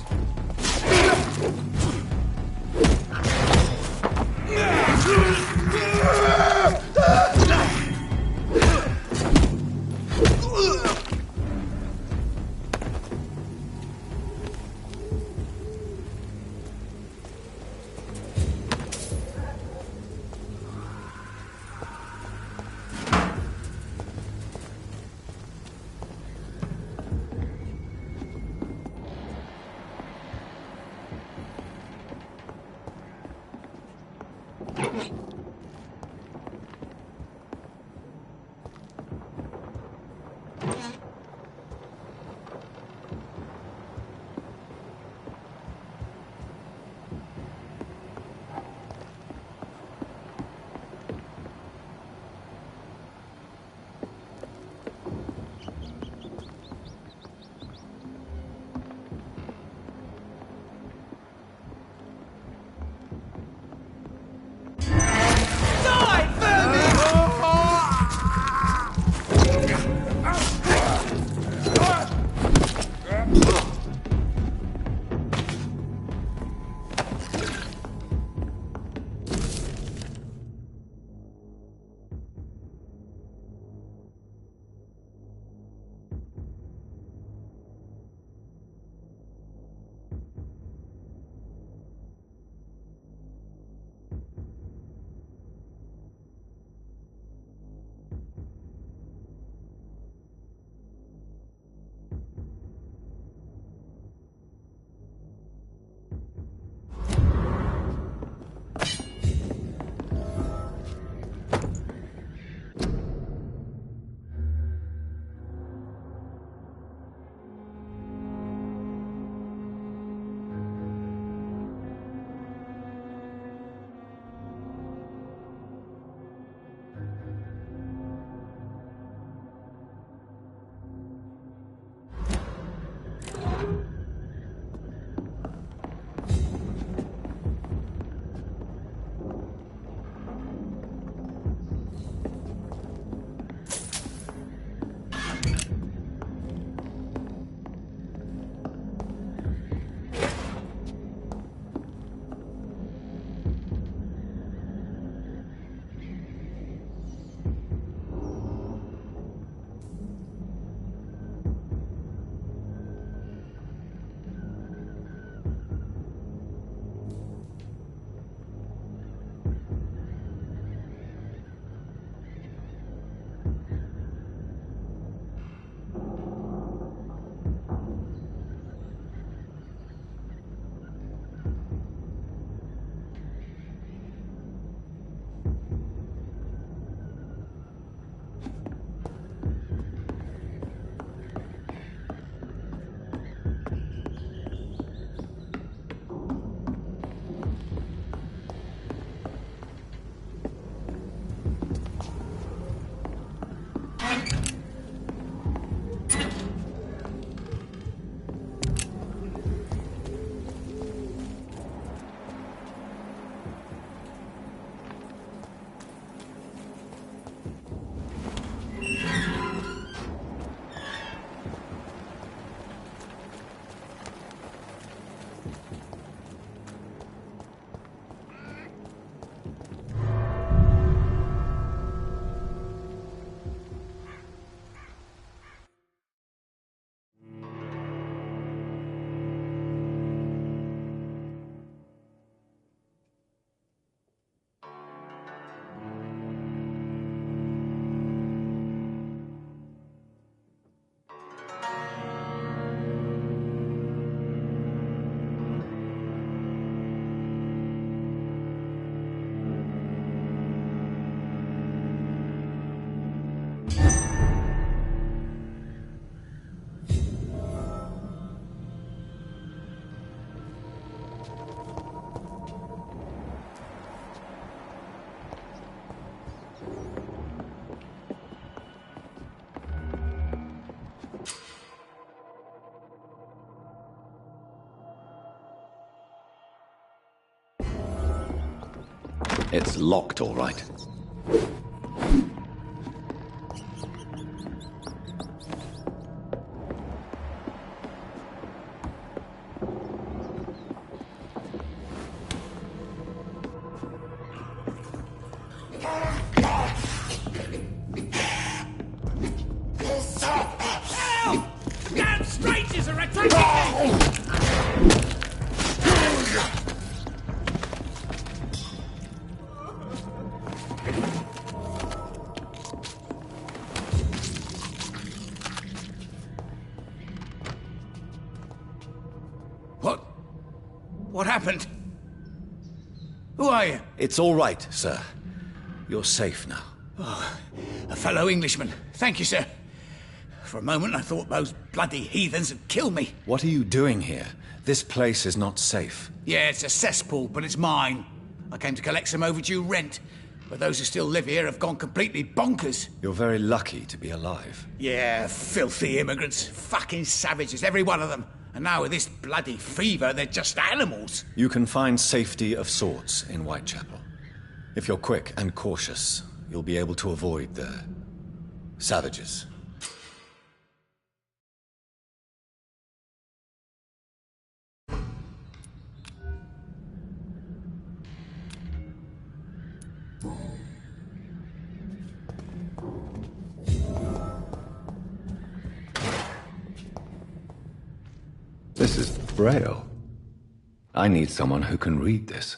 It's locked, all right. Damn strangers are attacking me! What happened? Who are you? It's all right, sir. You're safe now. Oh, a fellow Englishman. Thank you, sir. For a moment I thought those bloody heathens had killed me. What are you doing here? This place is not safe. Yeah, it's a cesspool, but it's mine. I came to collect some overdue rent, but those who still live here have gone completely bonkers. You're very lucky to be alive. Yeah, filthy immigrants. Fucking savages, every one of them. And now with this bloody fever, they're just animals. You can find safety of sorts in Whitechapel. If you're quick and cautious, you'll be able to avoid the savages. This is Braille. I need someone who can read this.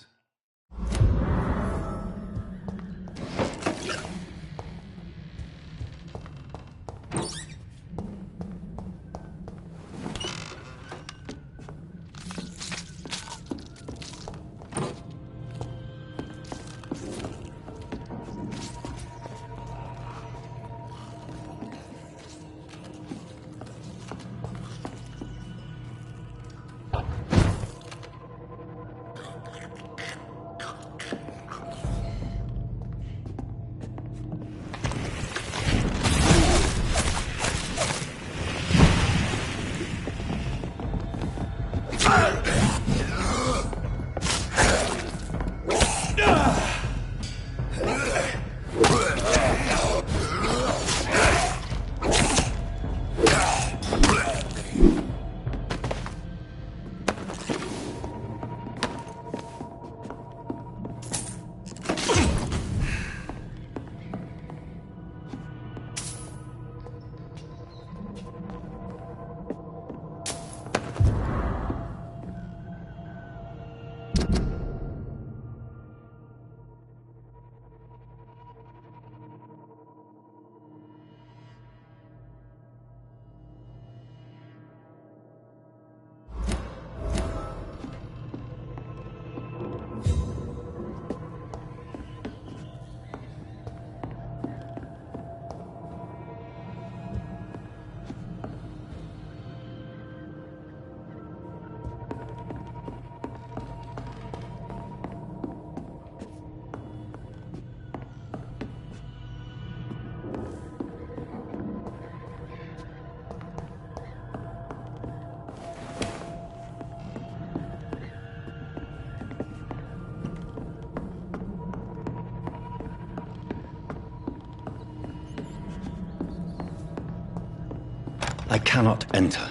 I cannot enter.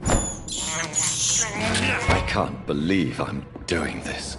I can't believe I'm doing this.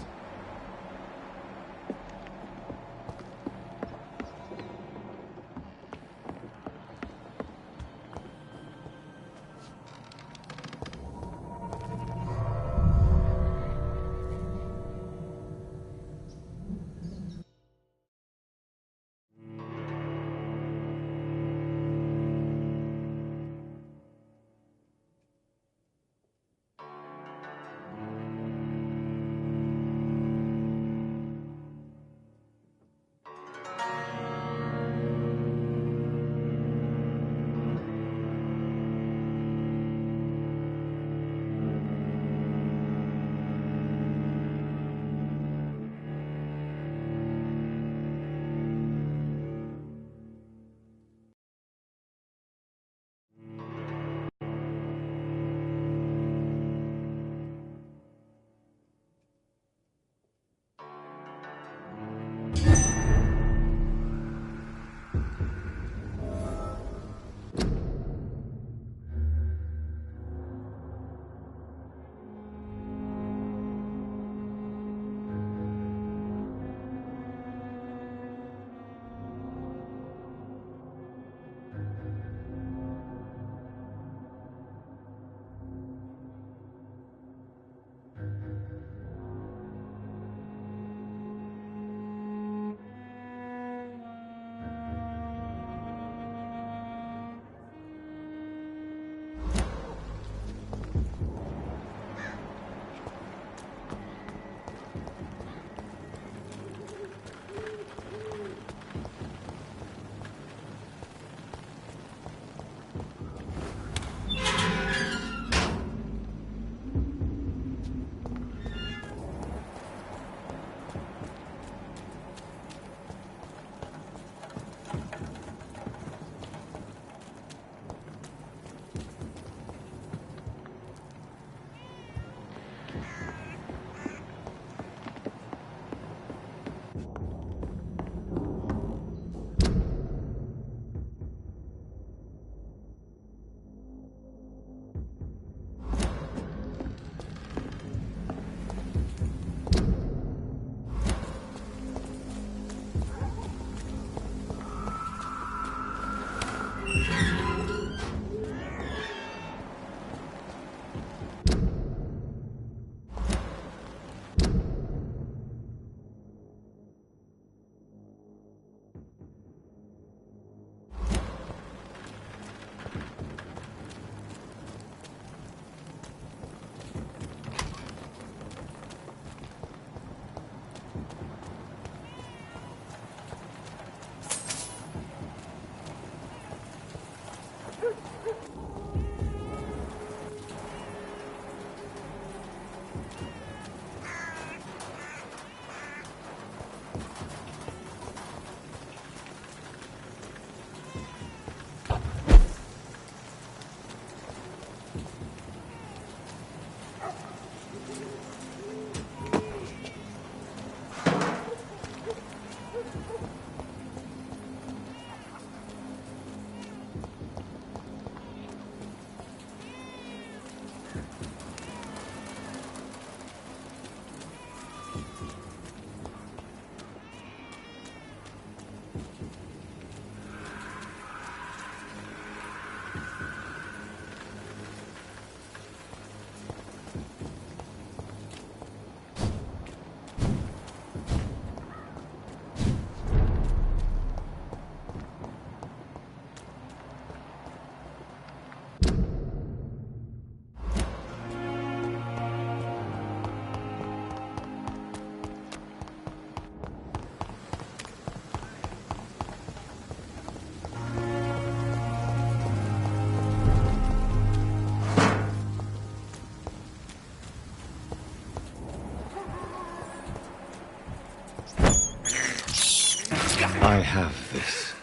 I have this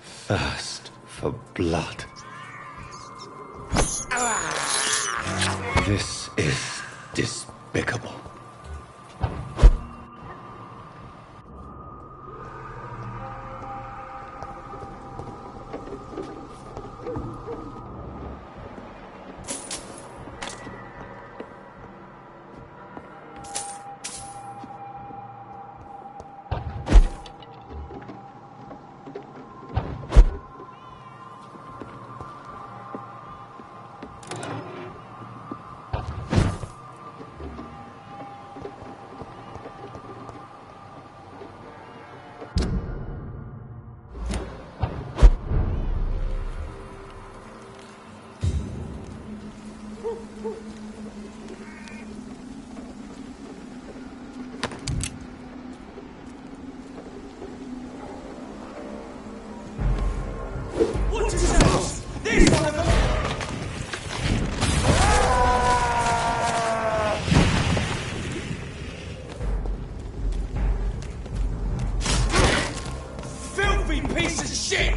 thirst for blood. This is despicable. Filthy piece of shit!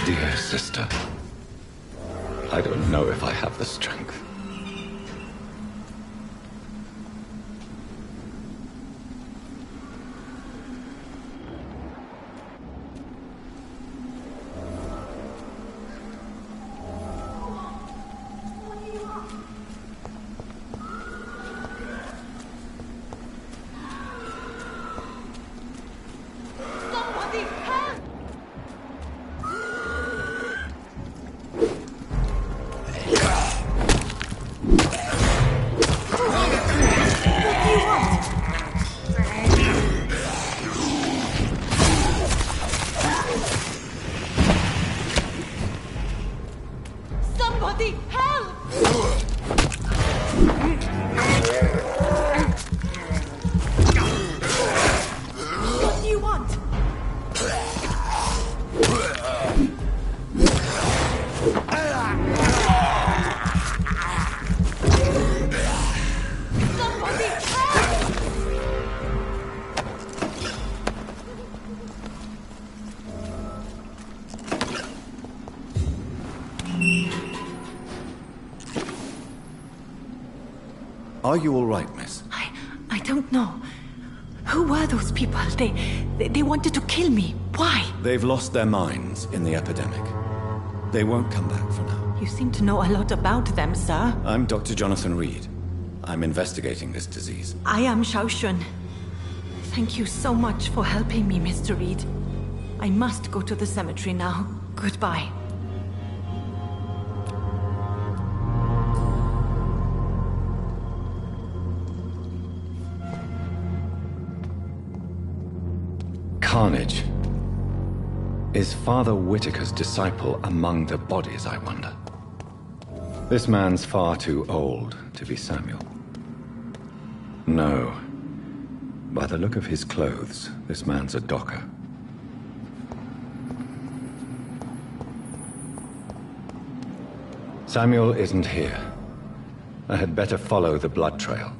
Dear sister, I don't know if I have the strength. Somebody help! What do you want? Somebody help! Are you all right, miss? I don't know. Who were those people? They wanted to kill me. Why? They've lost their minds in the epidemic. They won't come back for now. You seem to know a lot about them, sir. I'm Dr. Jonathan Reed. I'm investigating this disease. I am Xiaoxun. Thank you so much for helping me, Mr. Reed. I must go to the cemetery now. Goodbye. Carnage. Is Father Whitaker's disciple among the bodies, I wonder? This man's far too old to be Samuel. No. By the look of his clothes, this man's a docker. Samuel isn't here. I had better follow the blood trail.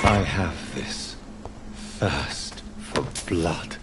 I have this thirst for blood.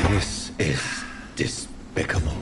This is despicable.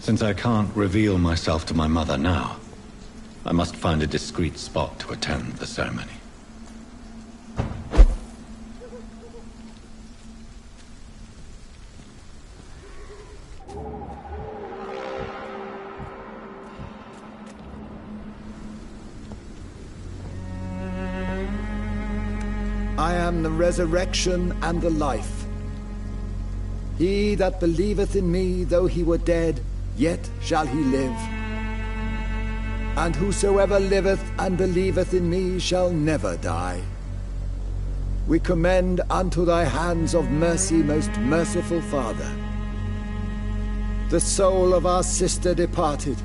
Since I can't reveal myself to my mother now, I must find a discreet spot to attend the ceremony. I am the resurrection and the life. He that believeth in me, though he were dead, yet shall he live. And whosoever liveth and believeth in me shall never die. We commend unto thy hands of mercy, most merciful Father, the soul of our sister departed,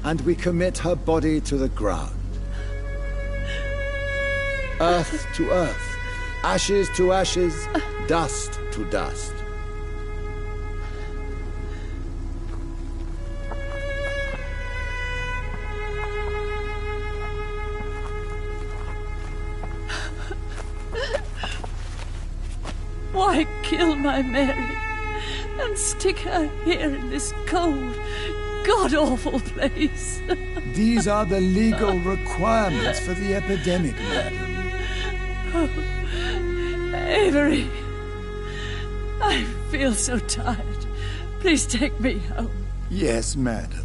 and we commit her body to the ground. Earth to earth, ashes to ashes, dust to dust. Why kill my Mary and stick her here in this cold, god-awful place? These are the legal requirements for the epidemic, madam. Oh, Avery, I feel so tired. Please take me home. Yes, madam.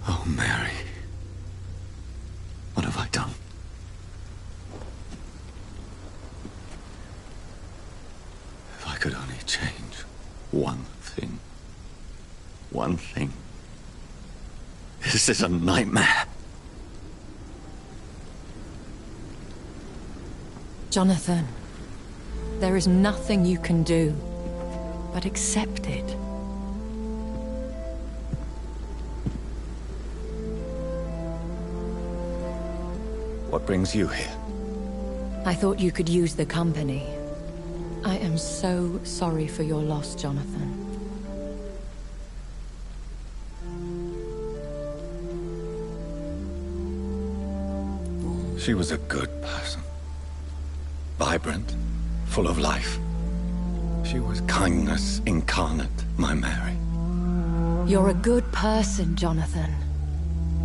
Oh, Mary. What have I done? If I could only change one thing. One thing. This is a nightmare. Jonathan, there is nothing you can do but accept it. What brings you here? I thought you could use the company. I am so sorry for your loss, Jonathan. She was a good person. Vibrant, full of life. She was kindness incarnate, my Mary. You're a good person, Jonathan.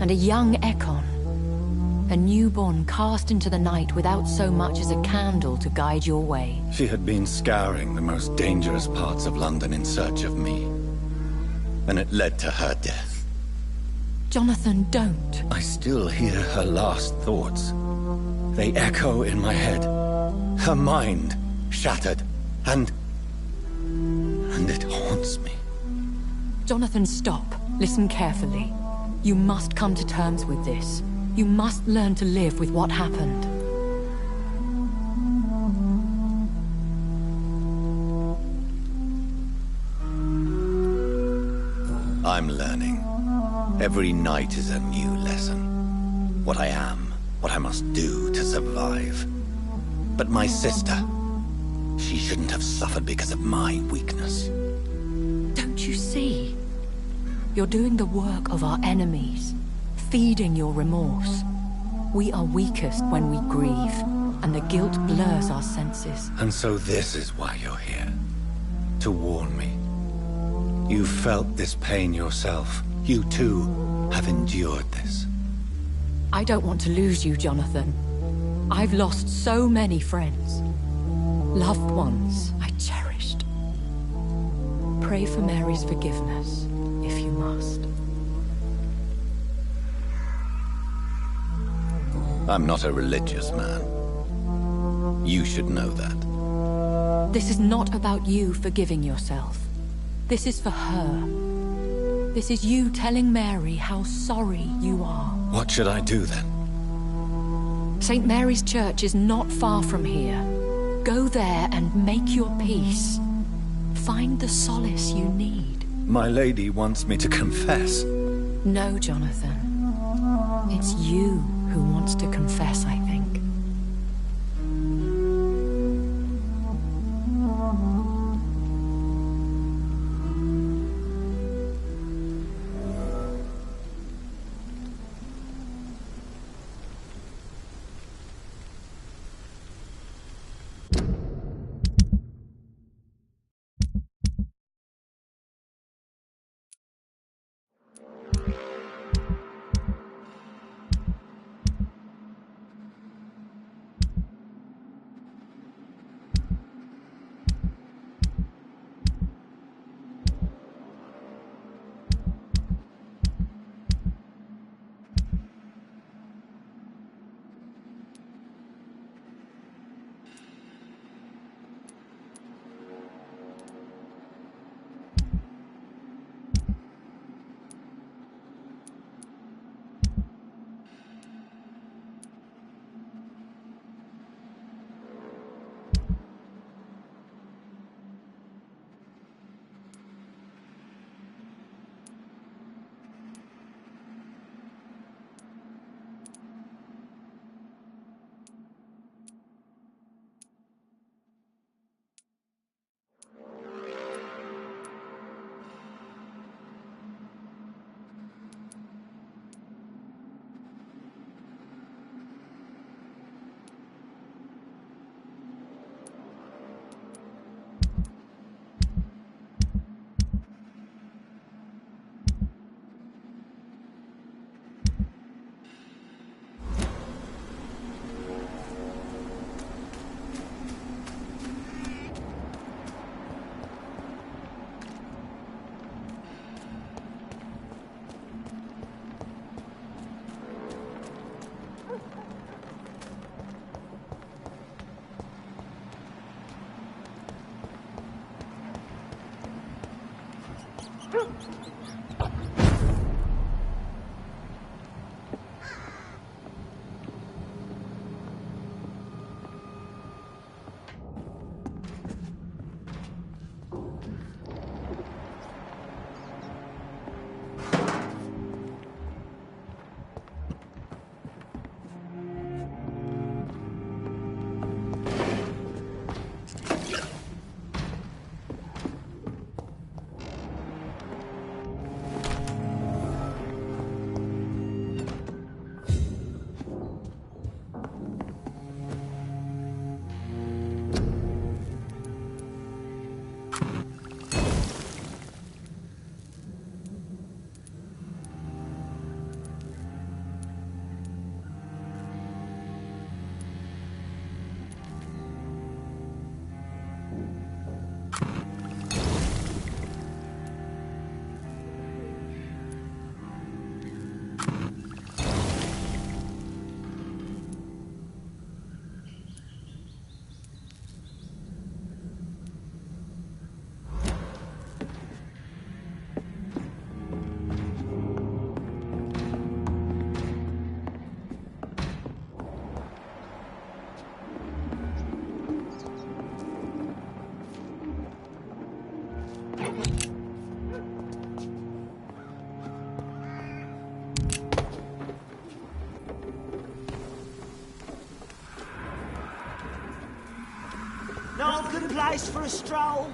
And a young Ekon. A newborn cast into the night without so much as a candle to guide your way. She had been scouring the most dangerous parts of London in search of me. And it led to her death. Jonathan, don't. I still hear her last thoughts. They echo in my head. Her mind shattered, and it haunts me. Jonathan, stop. Listen carefully. You must come to terms with this. You must learn to live with what happened. I'm learning. Every night is a new lesson. What I am, what I must do to survive. But my sister, she shouldn't have suffered because of my weakness. Don't you see? You're doing the work of our enemies, feeding your remorse. We are weakest when we grieve, and the guilt blurs our senses. And so this is why you're here. To warn me. You felt this pain yourself. You too have endured this. I don't want to lose you, Jonathan. I've lost so many friends. Loved ones I cherished. Pray for Mary's forgiveness, if you must. I'm not a religious man. You should know that. This is not about you forgiving yourself. This is for her. This is you telling Mary how sorry you are. What should I do then? St. Mary's Church is not far from here. Go there and make your peace. Find the solace you need. My lady wants me to confess. No, Jonathan. It's you who wants to confess, I think. No good place for a stroll.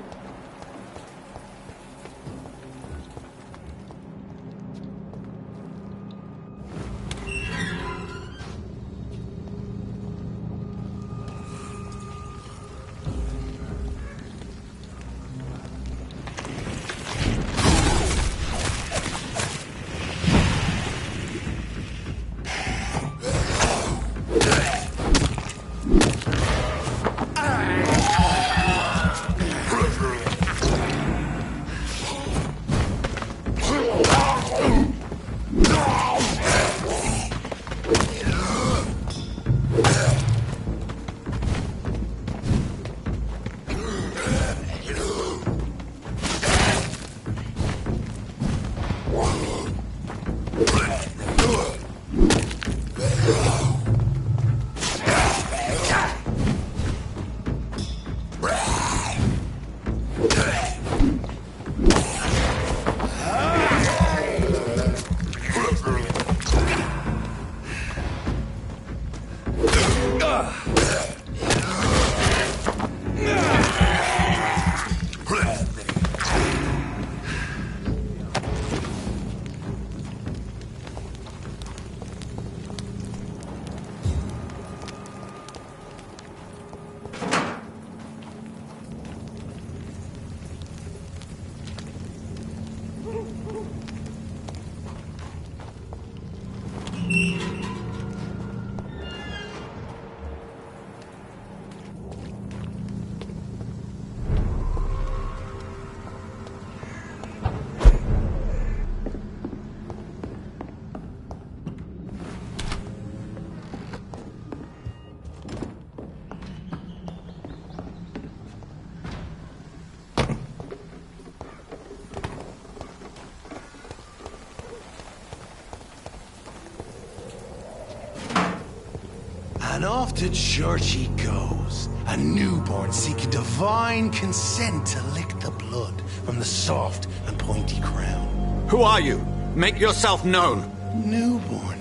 And off to church he goes, a newborn seeking divine consent to lick the blood from the soft and pointy crown. Who are you? Make yourself known. Newborn,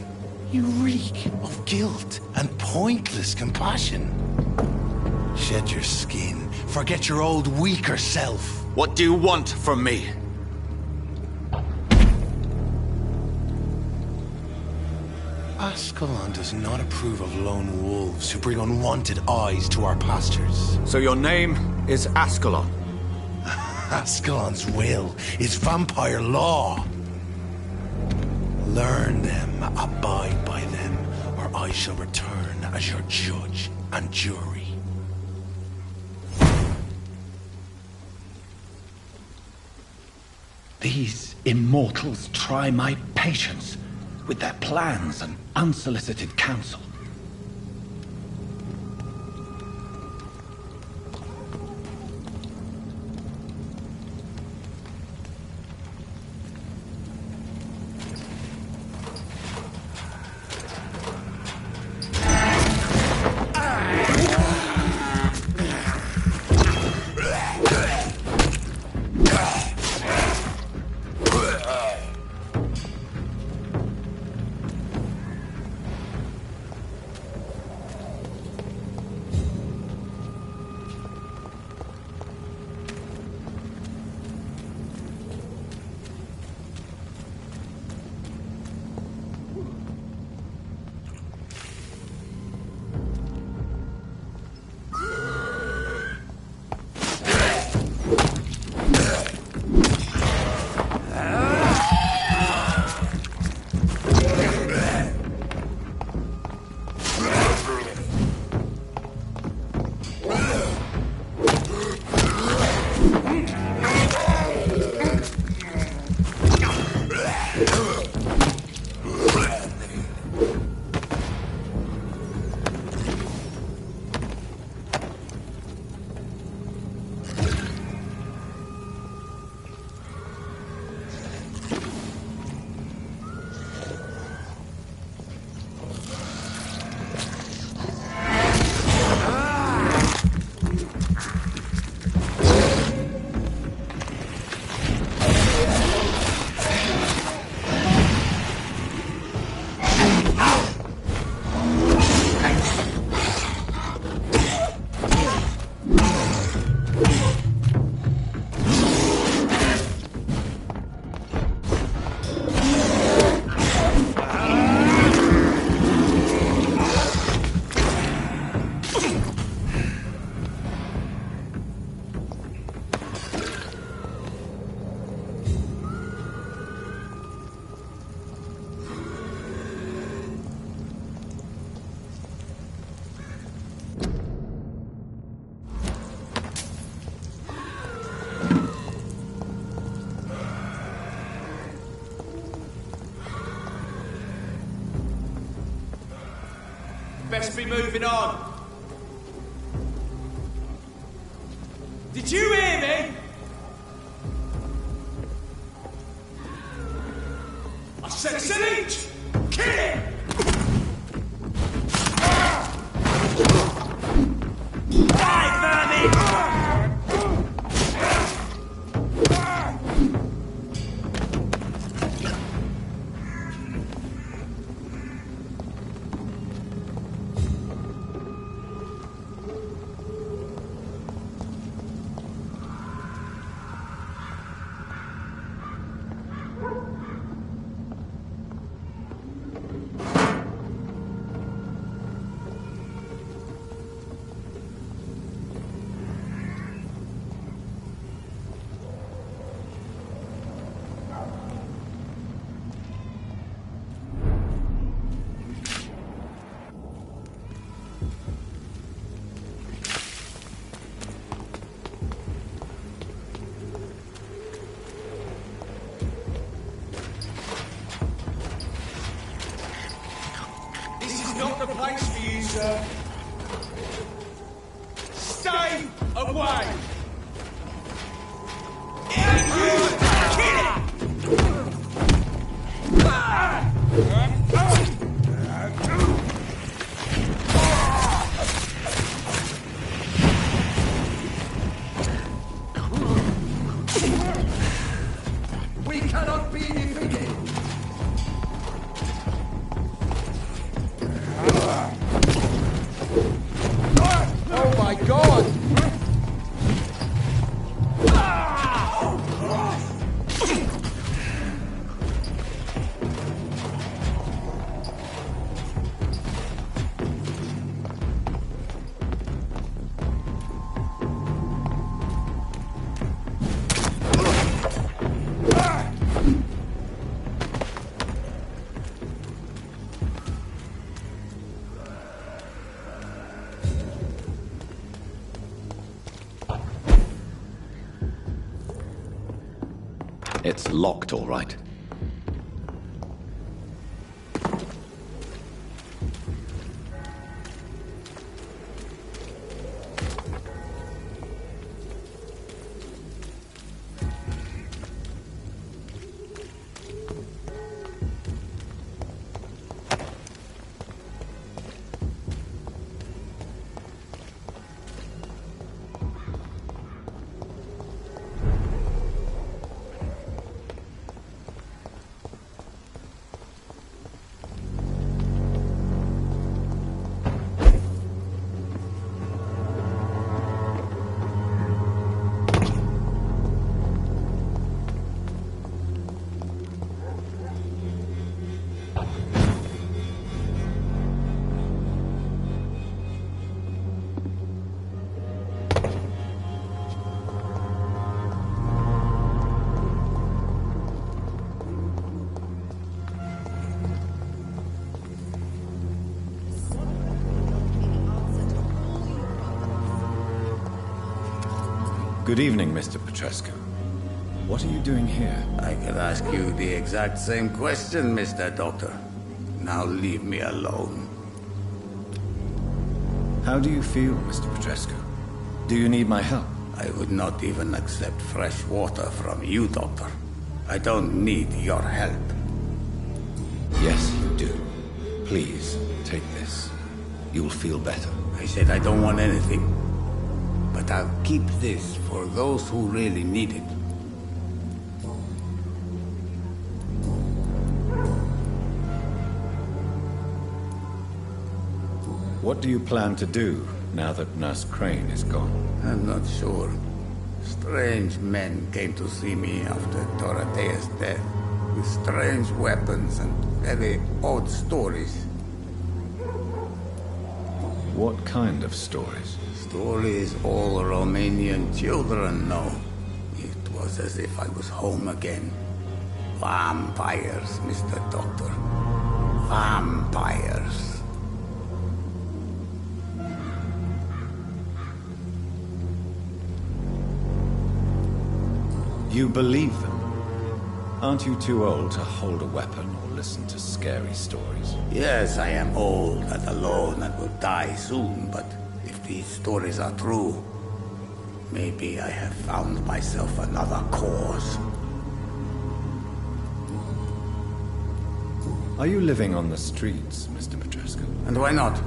you reek of guilt and pointless compassion. Shed your skin, forget your old weaker self. What do you want from me? Ascalon does not approve of lone wolves who bring unwanted eyes to our pastures. So your name is Ascalon? Ascalon's will is vampire law. Learn them, abide by them, or I shall return as your judge and jury. These immortals try my patience with their plans and unsolicited counsel. best be moving on. Did you hear me? I said it's an inch! Kill him! Die, vermin! Not the place for you, sir. Stay away! We cannot be defeated! Oh my God! It's locked, all right. Good evening, Mr. Petrescu. What are you doing here? I could ask you the exact same question, Mr. Doctor. Now leave me alone. How do you feel, Mr. Petrescu? Do you need my help? I would not even accept fresh water from you, Doctor. I don't need your help. Yes, you do. Please, take this. You'll feel better. I said I don't want anything. But I'll keep this for those who really need it. What do you plan to do now that Nurse Crane is gone? I'm not sure. Strange men came to see me after Dorothea's death, with strange weapons and very odd stories. What kind of stories? Stories all Romanian children know. It was as if I was home again. Vampires, Mr. Doctor. Vampires. You believe them? Aren't you too old to hold a weapon or listen listen to scary stories. Yes, I am old and alone and will die soon, but if these stories are true, maybe I have found myself another cause. Are you living on the streets, Mr. Petrescu? And why not?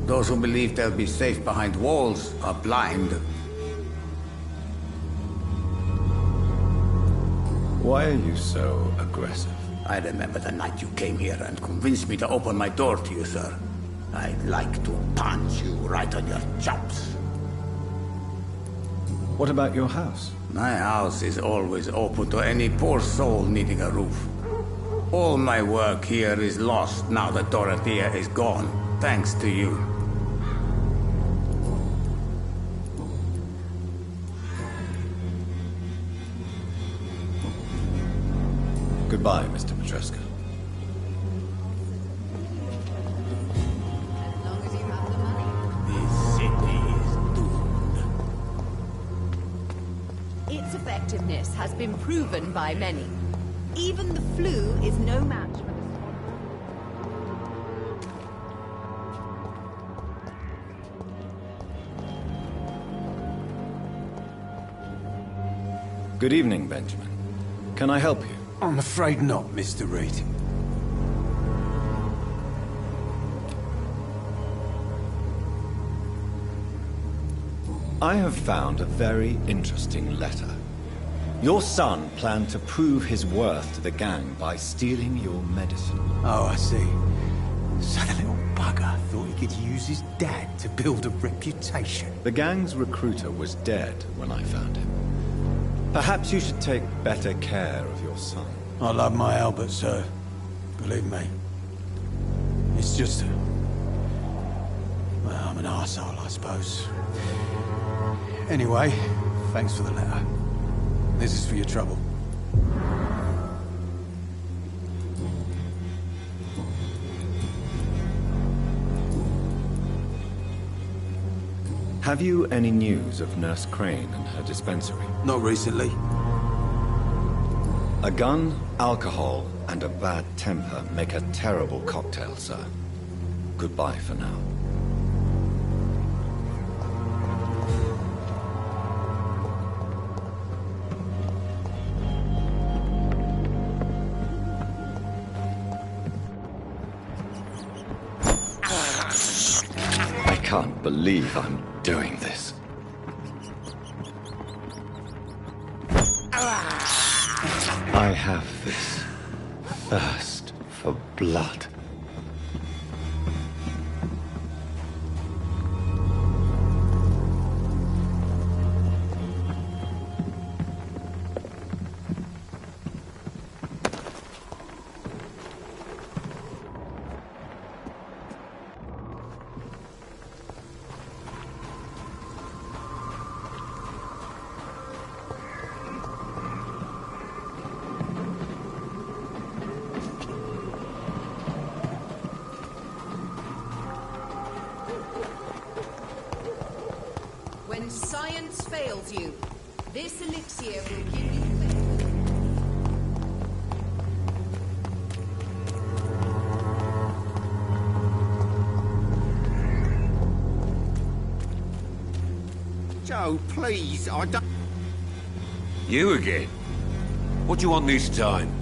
Those who believe they'll be safe behind walls are blind. Why are you so aggressive? I remember the night you came here and convinced me to open my door to you, sir. I'd like to punch you right on your chops. What about your house? My house is always open to any poor soul needing a roof. All my work here is lost now that Dorothea is gone, thanks to you. Goodbye, Mr. Petrescu. This city is doomed. Its effectiveness has been proven by many. Even the flu is no match for the Good evening, Benjamin. Can I help you? I'm afraid not, Mr. Reed. I have found a very interesting letter. Your son planned to prove his worth to the gang by stealing your medicine. Oh, I see. So the little bugger thought he could use his dad to build a reputation. The gang's recruiter was dead when I found him. Perhaps you should take better care of your son. I love my Albert, sir. Believe me. It's just... well, I'm an arsehole, I suppose. Anyway, thanks for the letter. This is for your trouble. Have you any news of Nurse Crane and her dispensary? Not recently. A gun, alcohol, and a bad temper make a terrible cocktail, sir. Goodbye for now. I can't believe I'm doing this. I have this thirst for blood. When science fails you, this elixir will give you faith. Joe, please, I don't... You again? What do you want this time?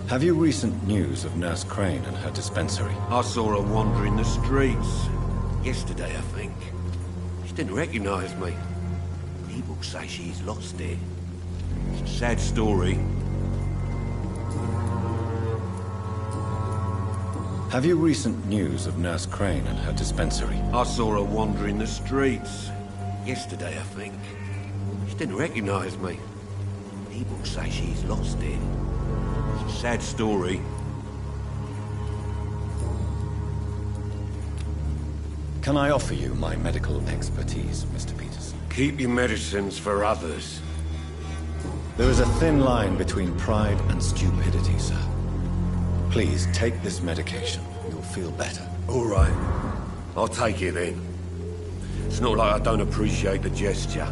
Have you recent news of Nurse Crane and her dispensary? I saw her wandering the streets. Yesterday, I think. She didn't recognize me. People say she's lost it. It's a sad story. Have you recent news of Nurse Crane and her dispensary? I saw her wandering the streets. Yesterday, I think. She didn't recognize me. People say she's lost it. It's a sad story. Can I offer you my medical expertise, Mr. Peterson? Keep your medicines for others. There is a thin line between pride and stupidity, sir. Please take this medication. You'll feel better. All right. I'll take it then. It's not like I don't appreciate the gesture.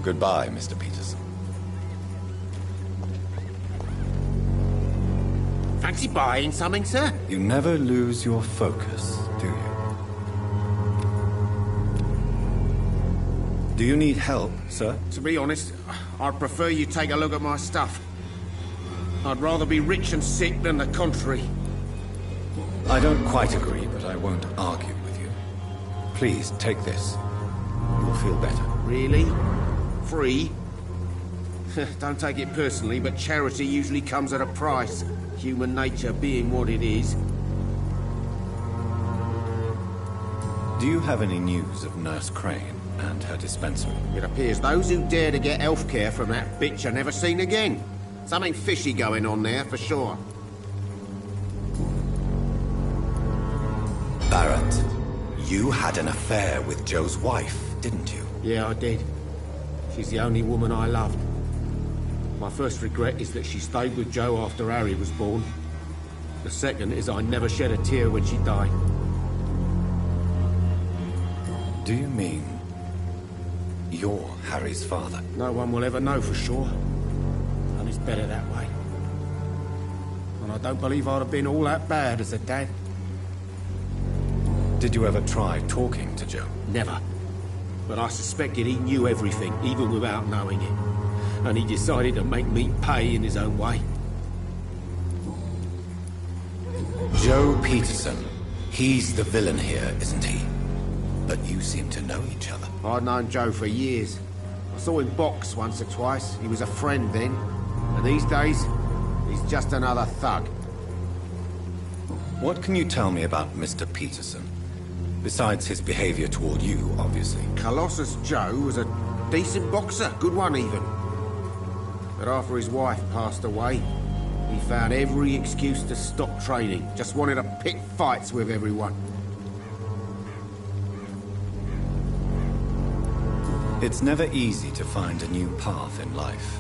Goodbye, Mr. Peterson. Fancy buying something, sir? You never lose your focus, do you? Do you need help, sir? To be honest, I'd prefer you take a look at my stuff. I'd rather be rich and sick than the contrary. I don't quite agree, but I won't argue with you. Please, take this. You'll feel better. Really? Free? Don't take it personally, but charity usually comes at a price. Human nature being what it is. Do you have any news of Nurse Crane and her dispensary? It appears those who dare to get elf care from that bitch are never seen again. Something fishy going on there, for sure. Barrett, you had an affair with Joe's wife, didn't you? Yeah, I did. She's the only woman I loved. My first regret is that she stayed with Joe after Harry was born. The second is I never shed a tear when she died. Do you mean you're Harry's father? No one will ever know for sure. And it's better that way. And I don't believe I'd have been all that bad as a dad. Did you ever try talking to Joe? Never. But I suspected he knew everything, even without knowing it. And he decided to make me pay in his own way. Joe Peterson. He's the villain here, isn't he? But you seem to know each other. I'd known Joe for years. I saw him box once or twice. He was a friend then. And these days, he's just another thug. What can you tell me about Mr. Peterson? Besides his behavior toward you, obviously. Colossus Joe was a decent boxer, good one even. But after his wife passed away, he found every excuse to stop training. Just wanted to pick fights with everyone. It's never easy to find a new path in life,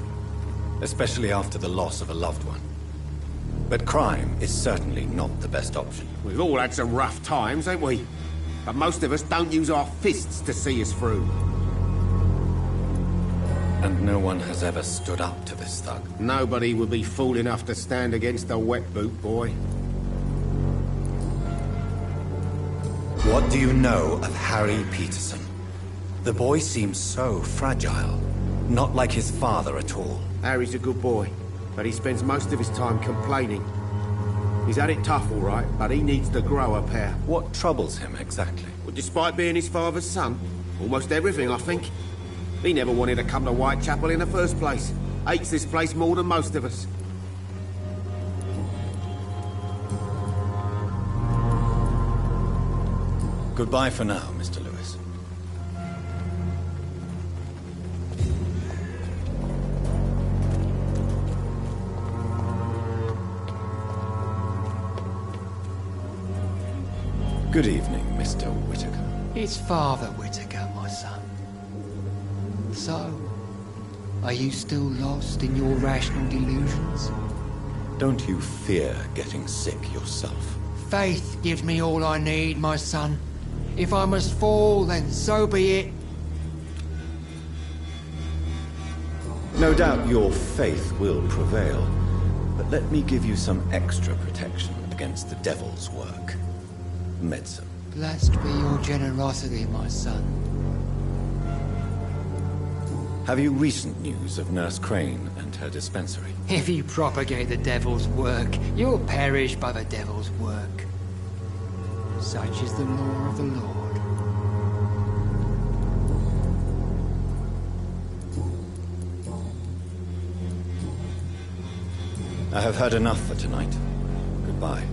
especially after the loss of a loved one. But crime is certainly not the best option. We've all had some rough times, ain't we? But most of us don't use our fists to see us through. And no one has ever stood up to this thug. Nobody would be fool enough to stand against a wet boot boy. What do you know of Harry Peterson? The boy seems so fragile. Not like his father at all. Harry's a good boy, but he spends most of his time complaining. He's had it tough, all right, but he needs to grow a pair. What troubles him exactly? Well, despite being his father's son, almost everything, I think. He never wanted to come to Whitechapel in the first place. Hates this place more than most of us. Goodbye for now, Mr. Lewis. Good evening, Mr. Whitaker. It's Father Whitaker, my son. So, are you still lost in your rational delusions? Don't you fear getting sick yourself? Faith gives me all I need, my son. If I must fall, then so be it. No doubt your faith will prevail, but let me give you some extra protection against the devil's work. Medicine. Blessed be your generosity, my son. Have you recent news of Nurse Crane and her dispensary? If you propagate the devil's work, you'll perish by the devil's work. Such is the law of the Lord. I have heard enough for tonight. Goodbye.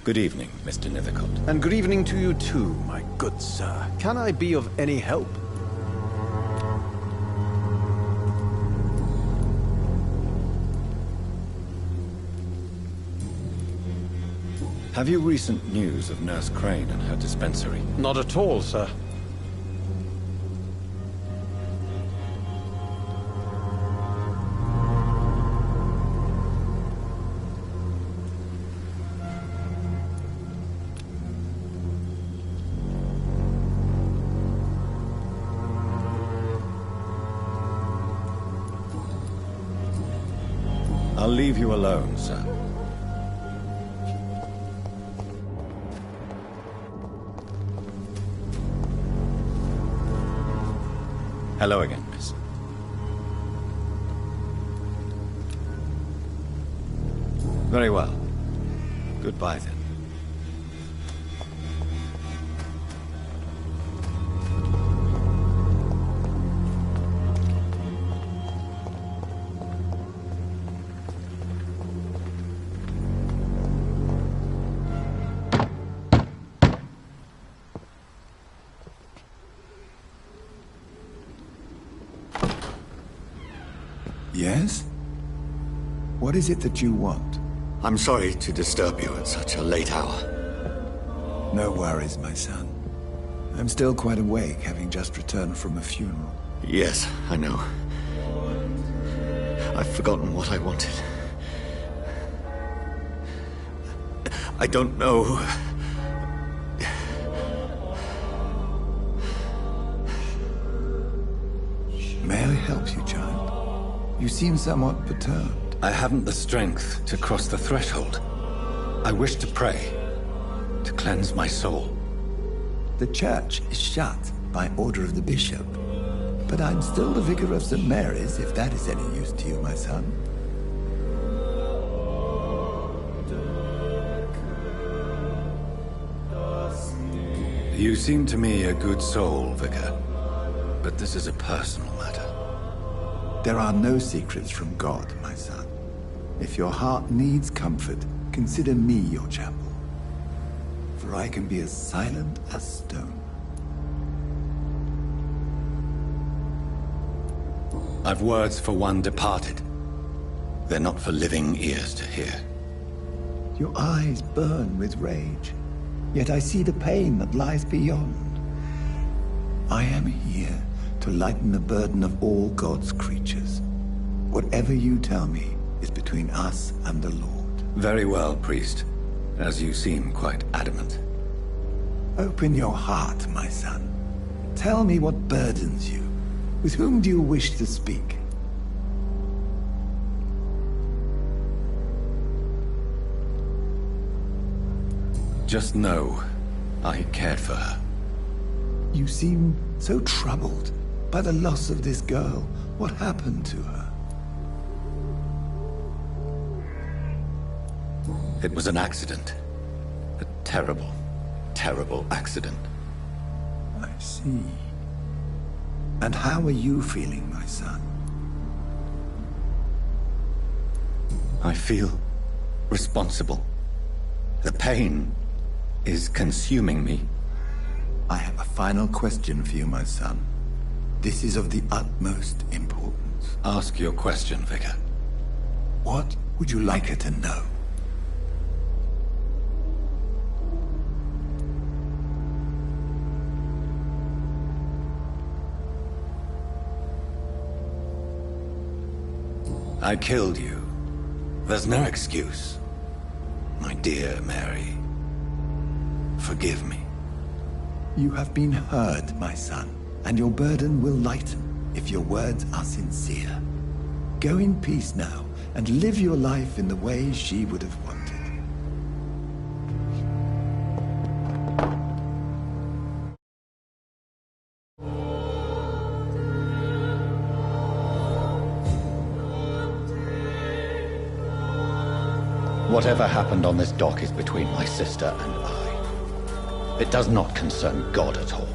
Good evening, Mr. Nethercott. And good evening to you too, my good sir. Can I be of any help? Have you recent news of Nurse Crane and her dispensary? Not at all, sir. I'll leave you alone, sir. Hello again, miss. Very well. Goodbye, then. Yes? What is it that you want? I'm sorry to disturb you at such a late hour. No worries, my son. I'm still quite awake, having just returned from a funeral. Yes, I know. I've forgotten what I wanted. I don't know. May I help you, child? You seem somewhat perturbed. I haven't the strength to cross the threshold. I wish to pray, to cleanse my soul. The church is shut by order of the bishop. But I'm still the vicar of St. Mary's, if that is any use to you, my son. You seem to me a good soul, Vicar. But this is a personal matter. There are no secrets from God, my son. If your heart needs comfort, consider me your chapel. For I can be as silent as stone. I've words for one departed. They're not for living ears to hear. Your eyes burn with rage, yet I see the pain that lies beyond. I am here to lighten the burden of all God's creatures. Whatever you tell me is between us and the Lord. Very well, priest, as you seem quite adamant. Open your heart, my son. Tell me what burdens you. With whom do you wish to speak? Just know, I cared for her. You seem so troubled by the loss of this girl. What happened to her? It was an accident. A terrible, terrible accident. I see. And how are you feeling, my son? I feel responsible. The pain is consuming me. I have a final question for you, my son. This is of the utmost importance. Ask your question, Vicar. What would you like her to know? I killed you. There's no excuse. My dear Mary, forgive me. You have been heard, my son, and your burden will lighten if your words are sincere. Go in peace now, and live your life in the way she would have wanted. Whatever happened on this dock is between my sister and I. It does not concern God at all.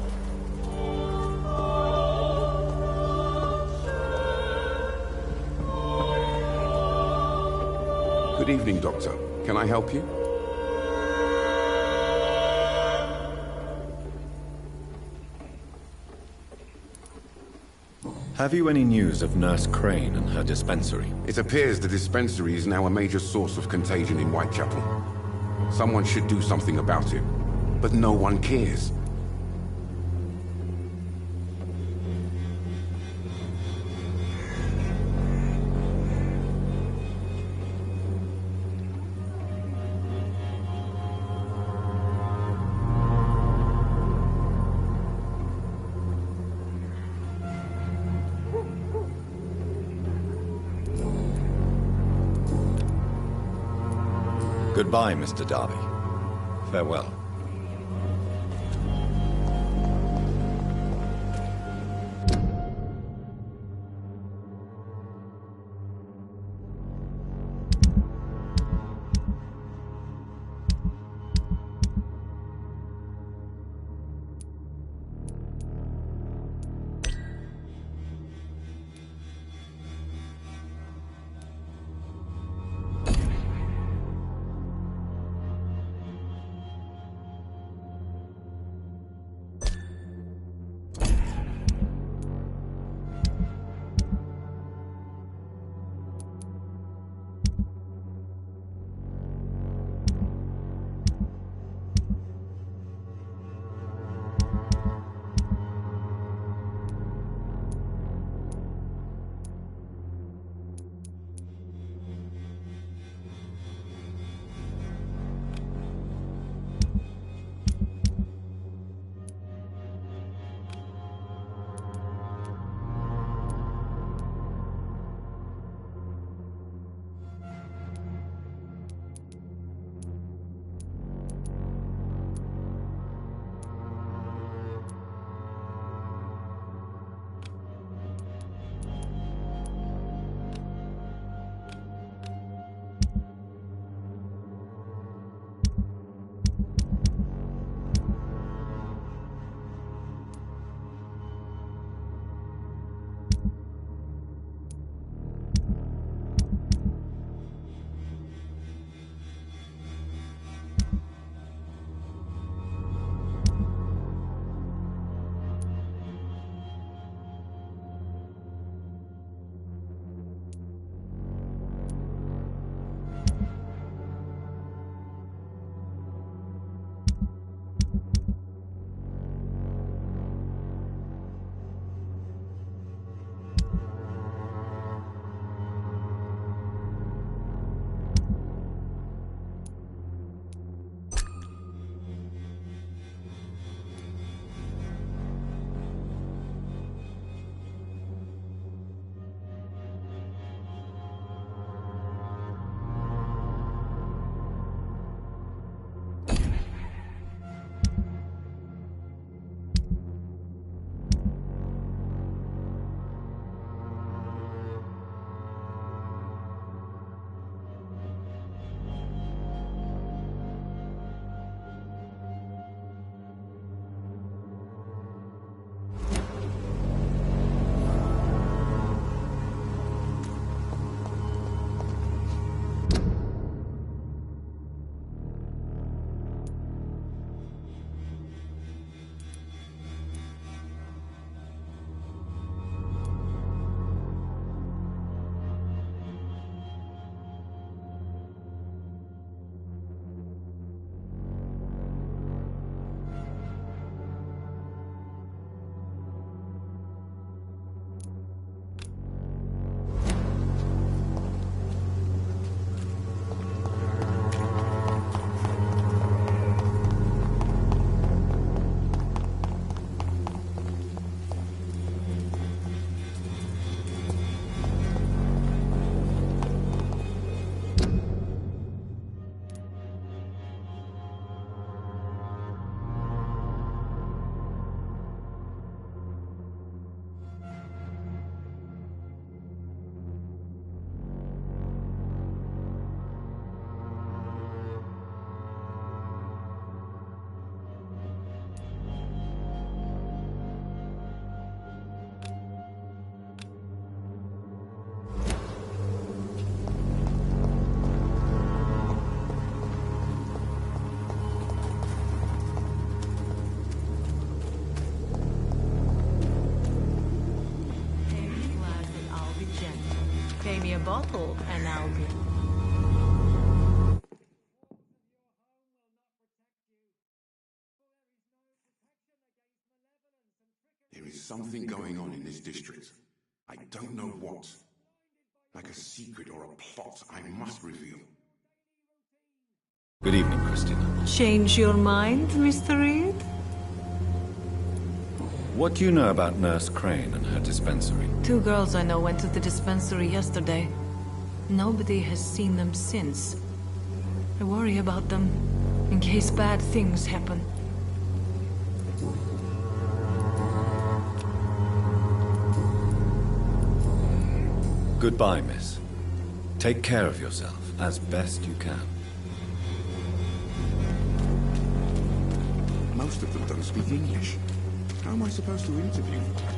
Good evening, Doctor. Can I help you? Have you any news of Nurse Crane and her dispensary? It appears the dispensary is now a major source of contagion in Whitechapel. Someone should do something about it, but no one cares. Goodbye, Mr. Darby. Farewell. me a bottle and I'll be... There is something going on in this district. I don't know what. Like a secret or a plot I must reveal. Good evening, Christina. Change your mind, Mr. Reed? What do you know about Nurse Crane and her dispensary? 2 girls I know went to the dispensary yesterday. Nobody has seen them since. I worry about them, in case bad things happen. Goodbye, miss. Take care of yourself, as best you can. Most of them don't speak English. How am I supposed to interview them?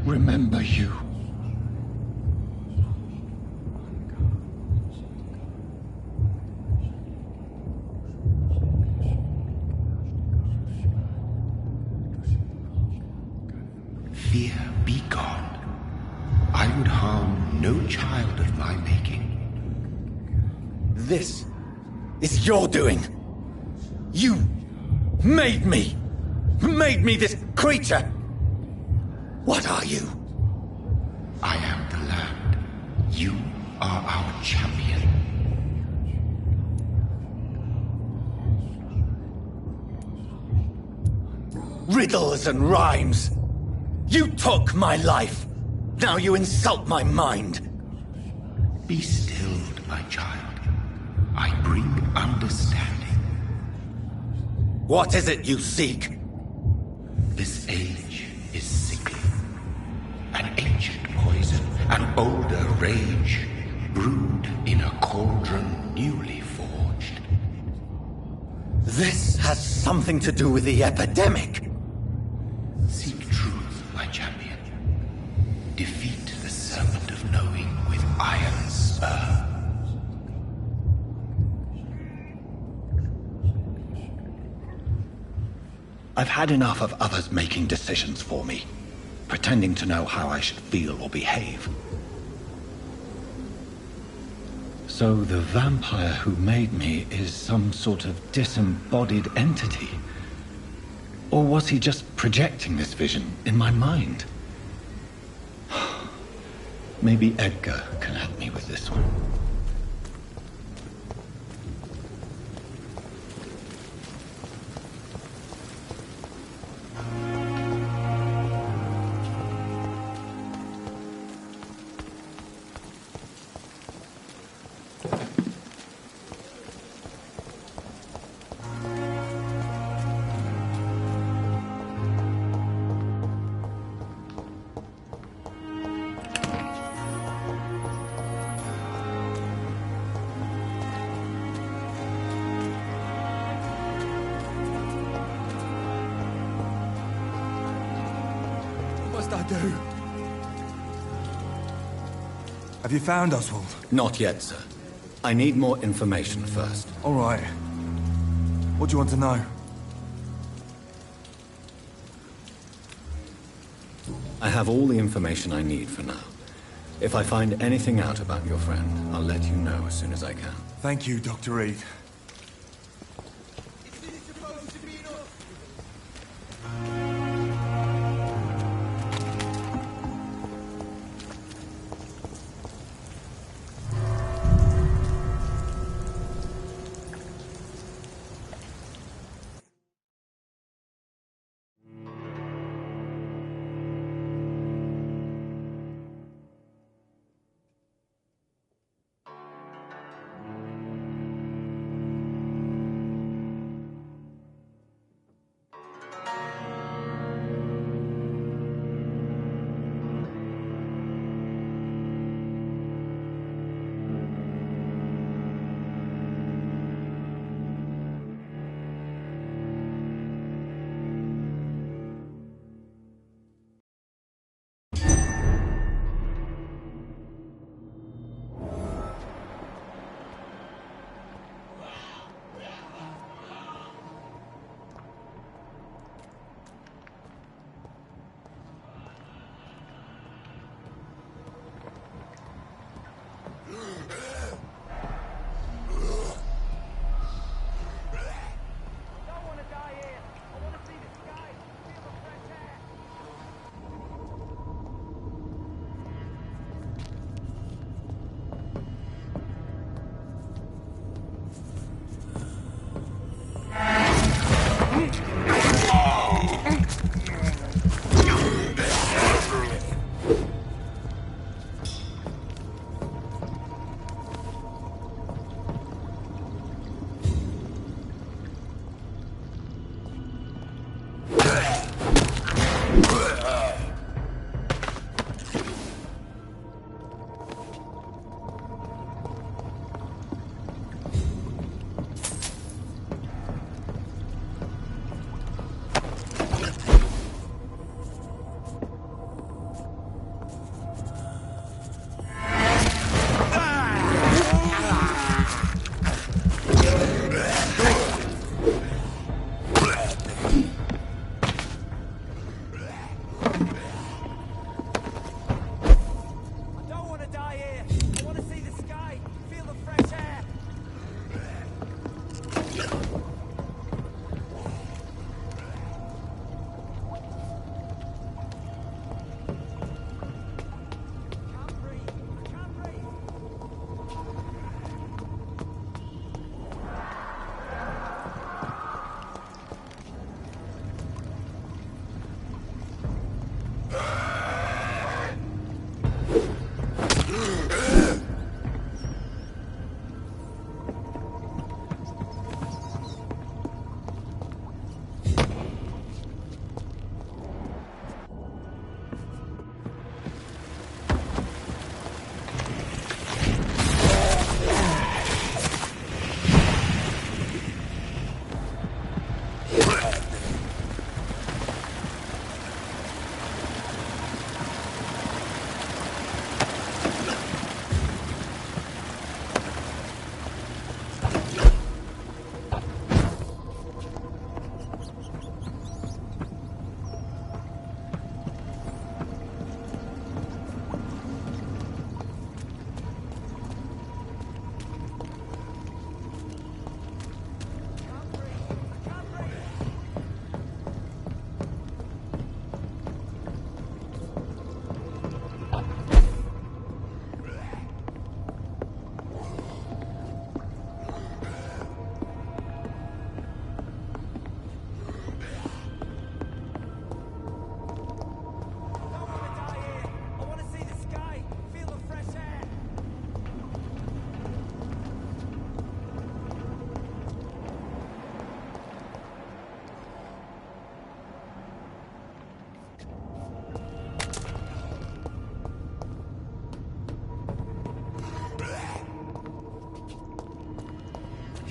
Remember you. Fear be gone. I would harm no child of my making. This is your doing. You made me. Made me this creature. What are you? I am the land. You are our champion. Riddles and rhymes. You took my life. Now you insult my mind. Be stilled, my child. I bring understanding. What is it you seek? This age is sickly. An ancient poison, an older rage, brewed in a cauldron newly forged. This has something to do with the epidemic. Seek truth, my champion. Defeat the serpent of knowing with iron spur. I've had enough of others making decisions for me, pretending to know how I should feel or behave. So the vampire who made me is some sort of disembodied entity. Or was he just projecting this vision in my mind? Maybe Edgar can help me with this one. What must I do? Have you found Oswald? Not yet, sir. I need more information first. All right. What do you want to know? I have all the information I need for now. If I find anything out about your friend, I'll let you know as soon as I can. Thank you, Dr. Reed.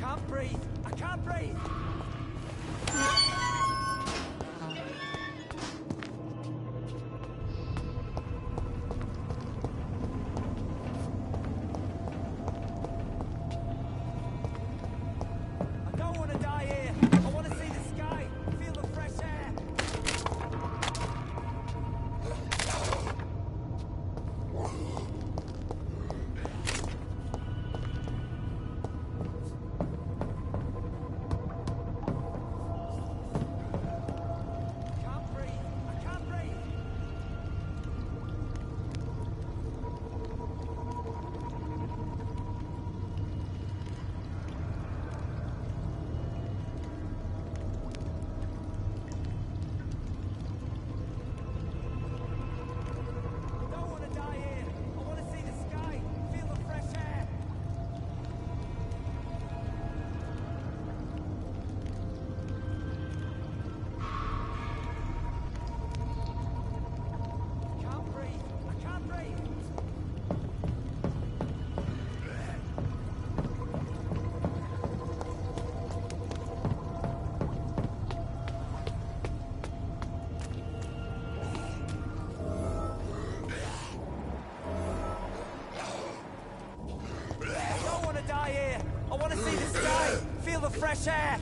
can't breathe. I can't breathe. I don't want to die here. I want to see the sky, feel the fresh air. Fresh air!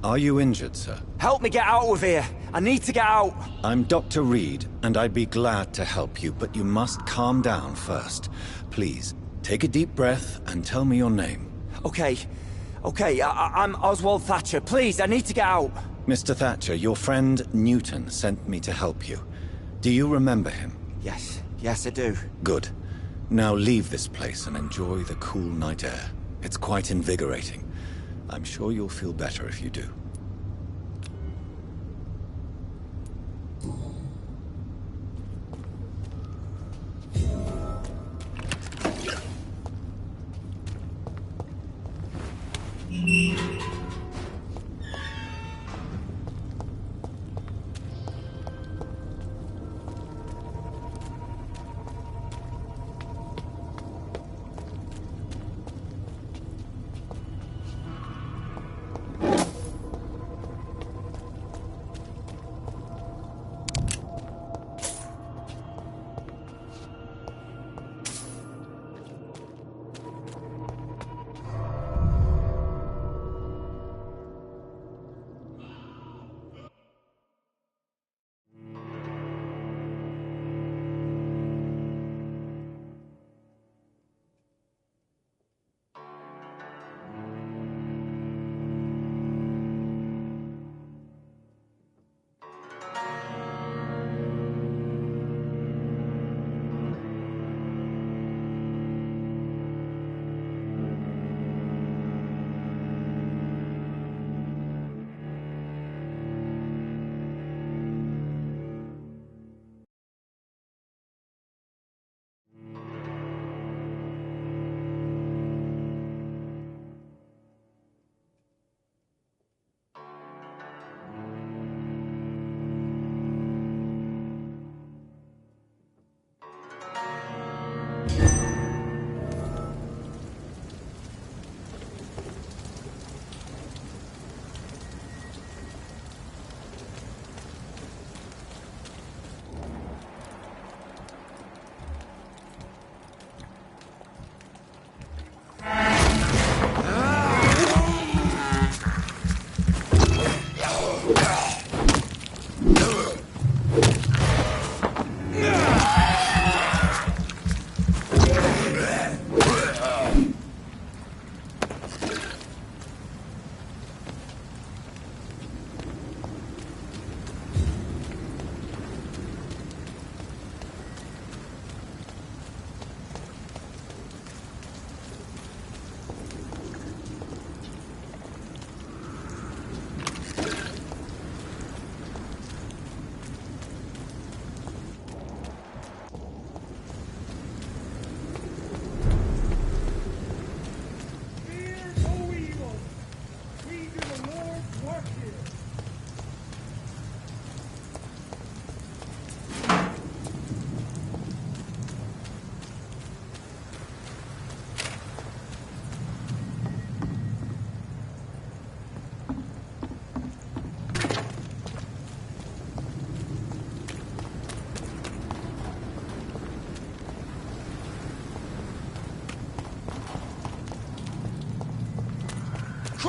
Are you injured, sir? Help me get out of here! I need to get out! I'm Dr. Reed, and I'd be glad to help you, but you must calm down first. Please, take a deep breath and tell me your name. Okay. I'm Oswald Thatcher. Please, I need to get out. Mr. Thatcher, your friend Newton sent me to help you. Do you remember him? Yes, I do. Good. Now leave this place and enjoy the cool night air. It's quite invigorating. I'm sure you'll feel better if you do.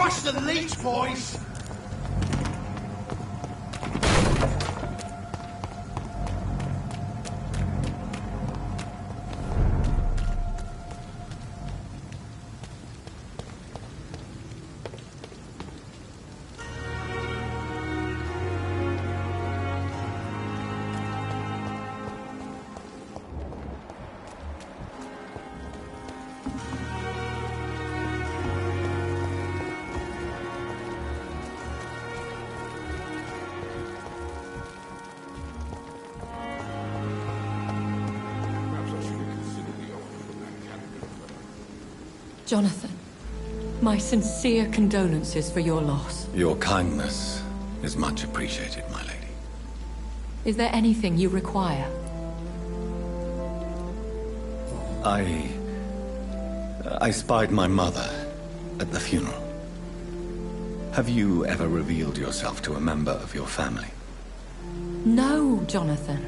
trust the leech, boys! Jonathan, my sincere condolences for your loss. Your kindness is much appreciated, my lady. Is there anything you require? I spied my mother at the funeral. Have you ever revealed yourself to a member of your family? No, Jonathan.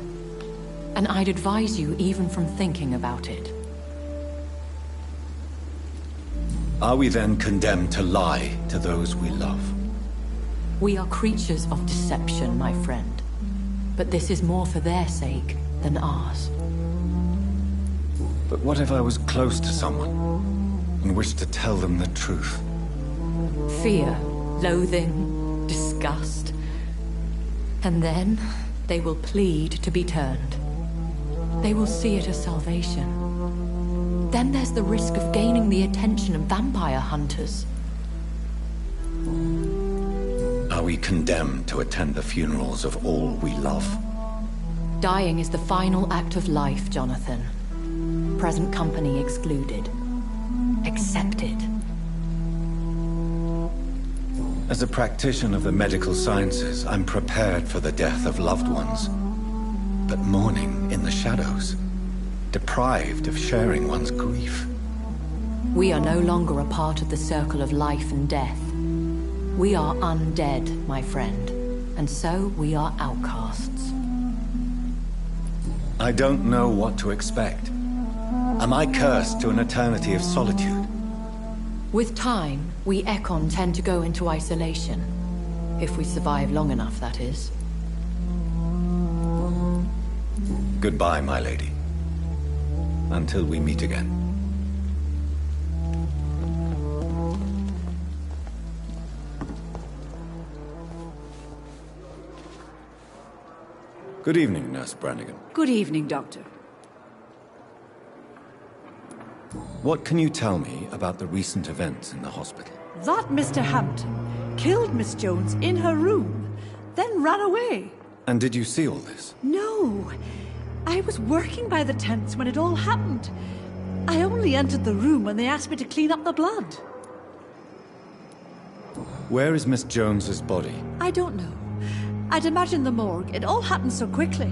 And I'd advise you even from thinking about it. Are we then condemned to lie to those we love? We are creatures of deception, my friend. But this is more for their sake than ours. But what if I was close to someone and wished to tell them the truth? Fear, loathing, disgust. And then they will plead to be turned. They will see it as salvation. Then there's the risk of gaining the attention of vampire hunters. Are we condemned to attend the funerals of all we love? Dying is the final act of life, Jonathan. Present company excluded. Accepted. As a practitioner of the medical sciences, I'm prepared for the death of loved ones. But mourning in the shadows, deprived of sharing one's grief. We are no longer a part of the circle of life and death. We are undead, my friend, and so we are outcasts. I don't know what to expect. Am I cursed to an eternity of solitude? With time, we Ekon tend to go into isolation. If we survive long enough, that is. Goodbye, my lady. Until we meet again. Good evening, Nurse Brannigan. Good evening, Doctor. What can you tell me about the recent events in the hospital? That Mr. Hampton killed Miss Jones in her room, then ran away. And did you see all this? No. I was working by the tents when it all happened. I only entered the room when they asked me to clean up the blood. Where is Miss Jones's body? I don't know. I'd imagine the morgue. It all happened so quickly.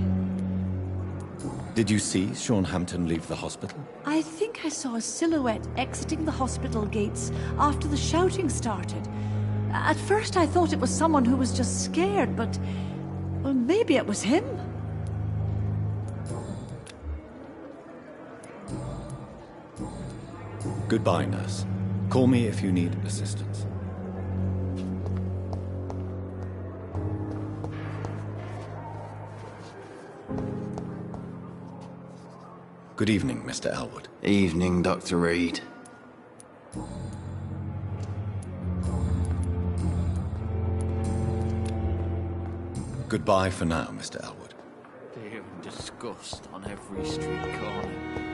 Did you see Sean Hampton leave the hospital? I think I saw a silhouette exiting the hospital gates after the shouting started. At first I thought it was someone who was just scared, but... well, maybe it was him. Goodbye, nurse. Call me if you need assistance. Good evening, Mr. Elwood. Evening, Dr. Reed. Goodbye for now, Mr. Elwood. Fear and disgust on every street corner.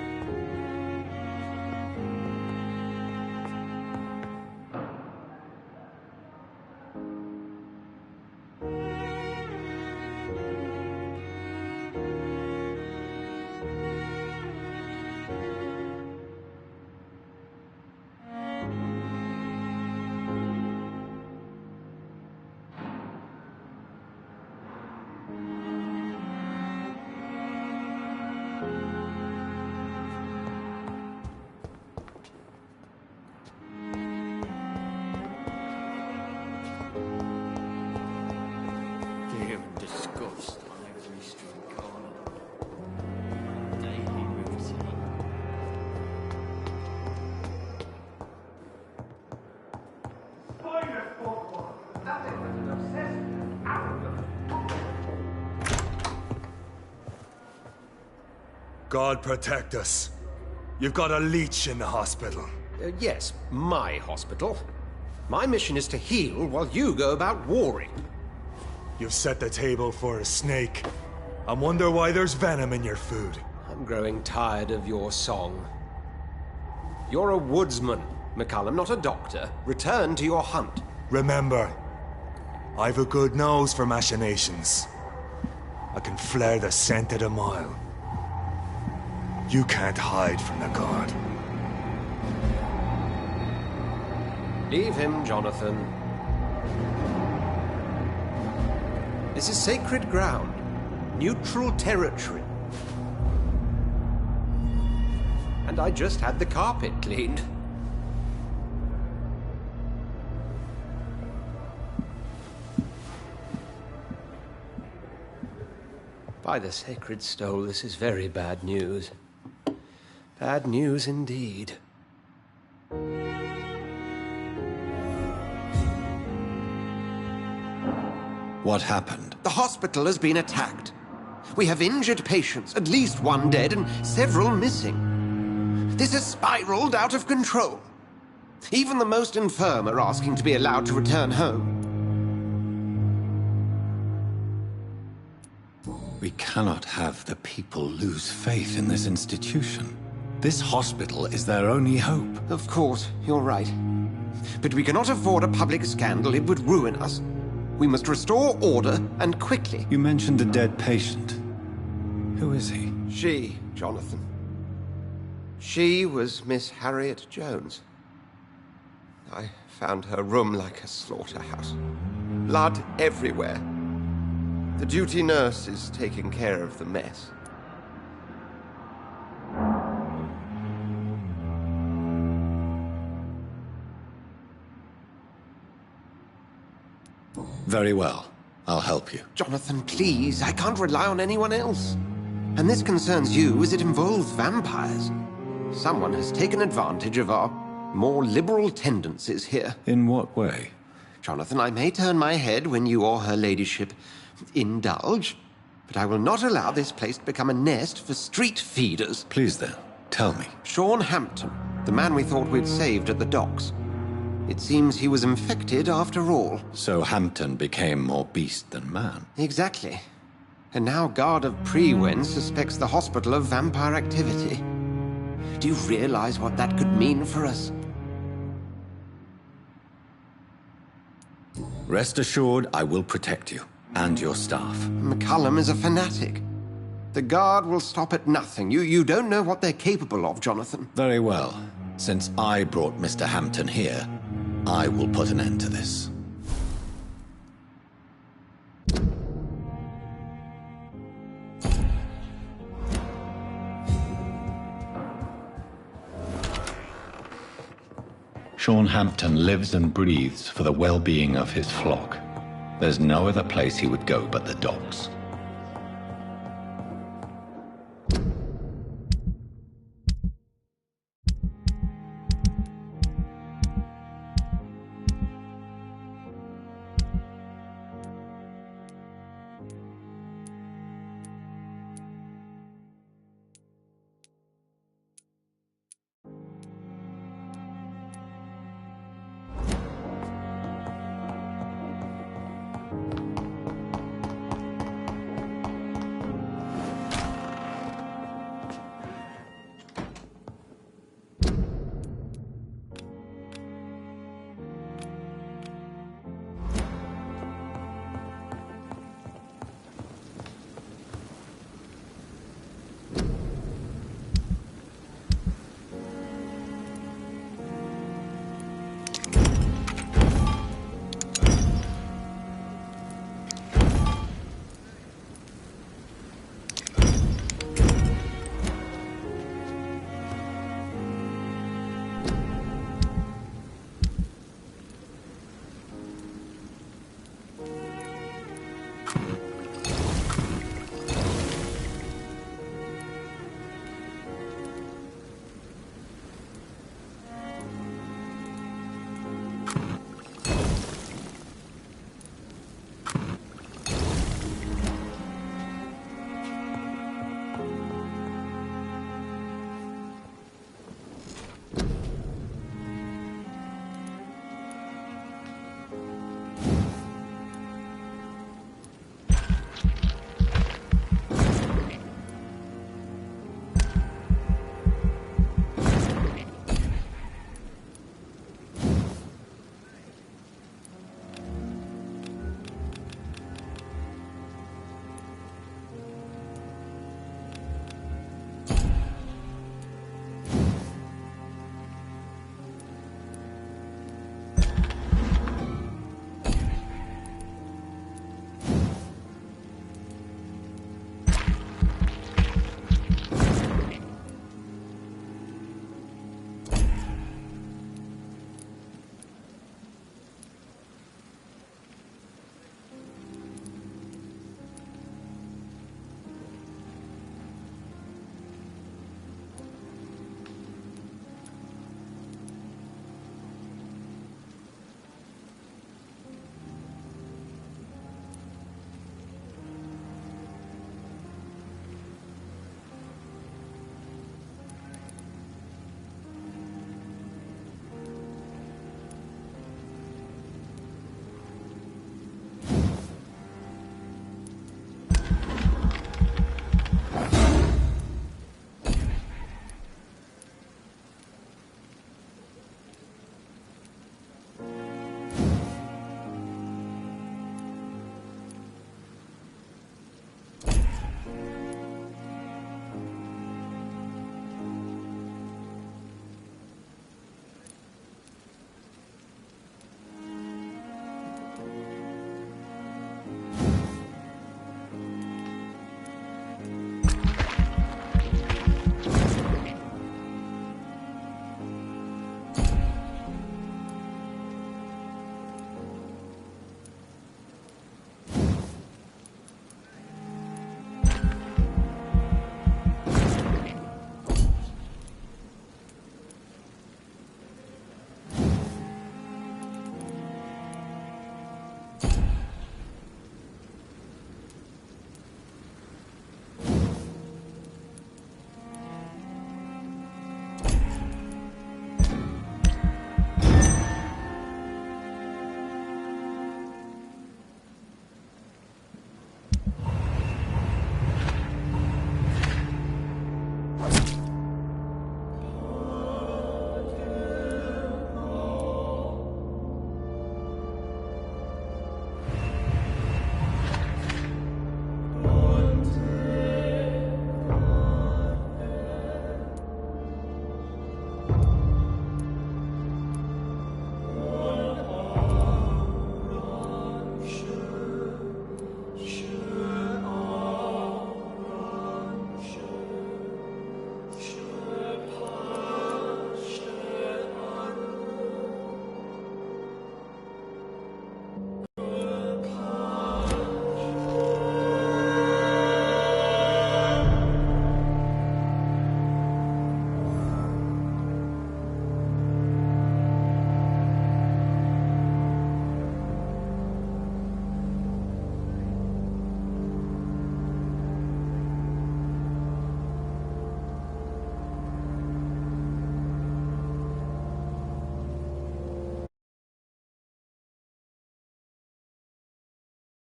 God protect us. You've got a leech in the hospital. Yes, my hospital. My mission is to heal while you go about warring. You've set the table for a snake. I wonder why there's venom in your food. I'm growing tired of your song. You're a woodsman, McCallum, not a doctor. Return to your hunt. Remember, I've a good nose for machinations. I can flare the scent at a mile. You can't hide from the guard. Leave him, Jonathan. This is sacred ground. Neutral territory. And I just had the carpet cleaned. By the sacred stole, this is very bad news. Bad news indeed. What happened? The hospital has been attacked. We have injured patients, at least one dead and several missing. This has spiraled out of control. Even the most infirm are asking to be allowed to return home. We cannot have the people lose faith in this institution. This hospital is their only hope. Of course, you're right. But we cannot afford a public scandal. It would ruin us. We must restore order, and quickly. You mentioned a dead patient. Who is he? She, Jonathan. She was Miss Harriet Jones. I found her room like a slaughterhouse. Blood everywhere. The duty nurse is taking care of the mess. Very well. I'll help you. Jonathan, please. I can't rely on anyone else. And this concerns you as it involves vampires. Someone has taken advantage of our more liberal tendencies here. In what way? Jonathan, I may turn my head when you or her ladyship indulge, but I will not allow this place to become a nest for street feeders. Please then, tell me. Sean Hampton, the man we thought we'd saved at the docks. It seems he was infected after all. So Hampton became more beast than man. Exactly. And now Guard of Prewen suspects the hospital of vampire activity. Do you realize what that could mean for us? Rest assured, I will protect you and your staff. McCallum is a fanatic. The Guard will stop at nothing. You don't know what they're capable of, Jonathan. Very well. Since I brought Mr. Hampton here, I will put an end to this. Sean Hampton lives and breathes for the well-being of his flock. There's no other place he would go but the docks.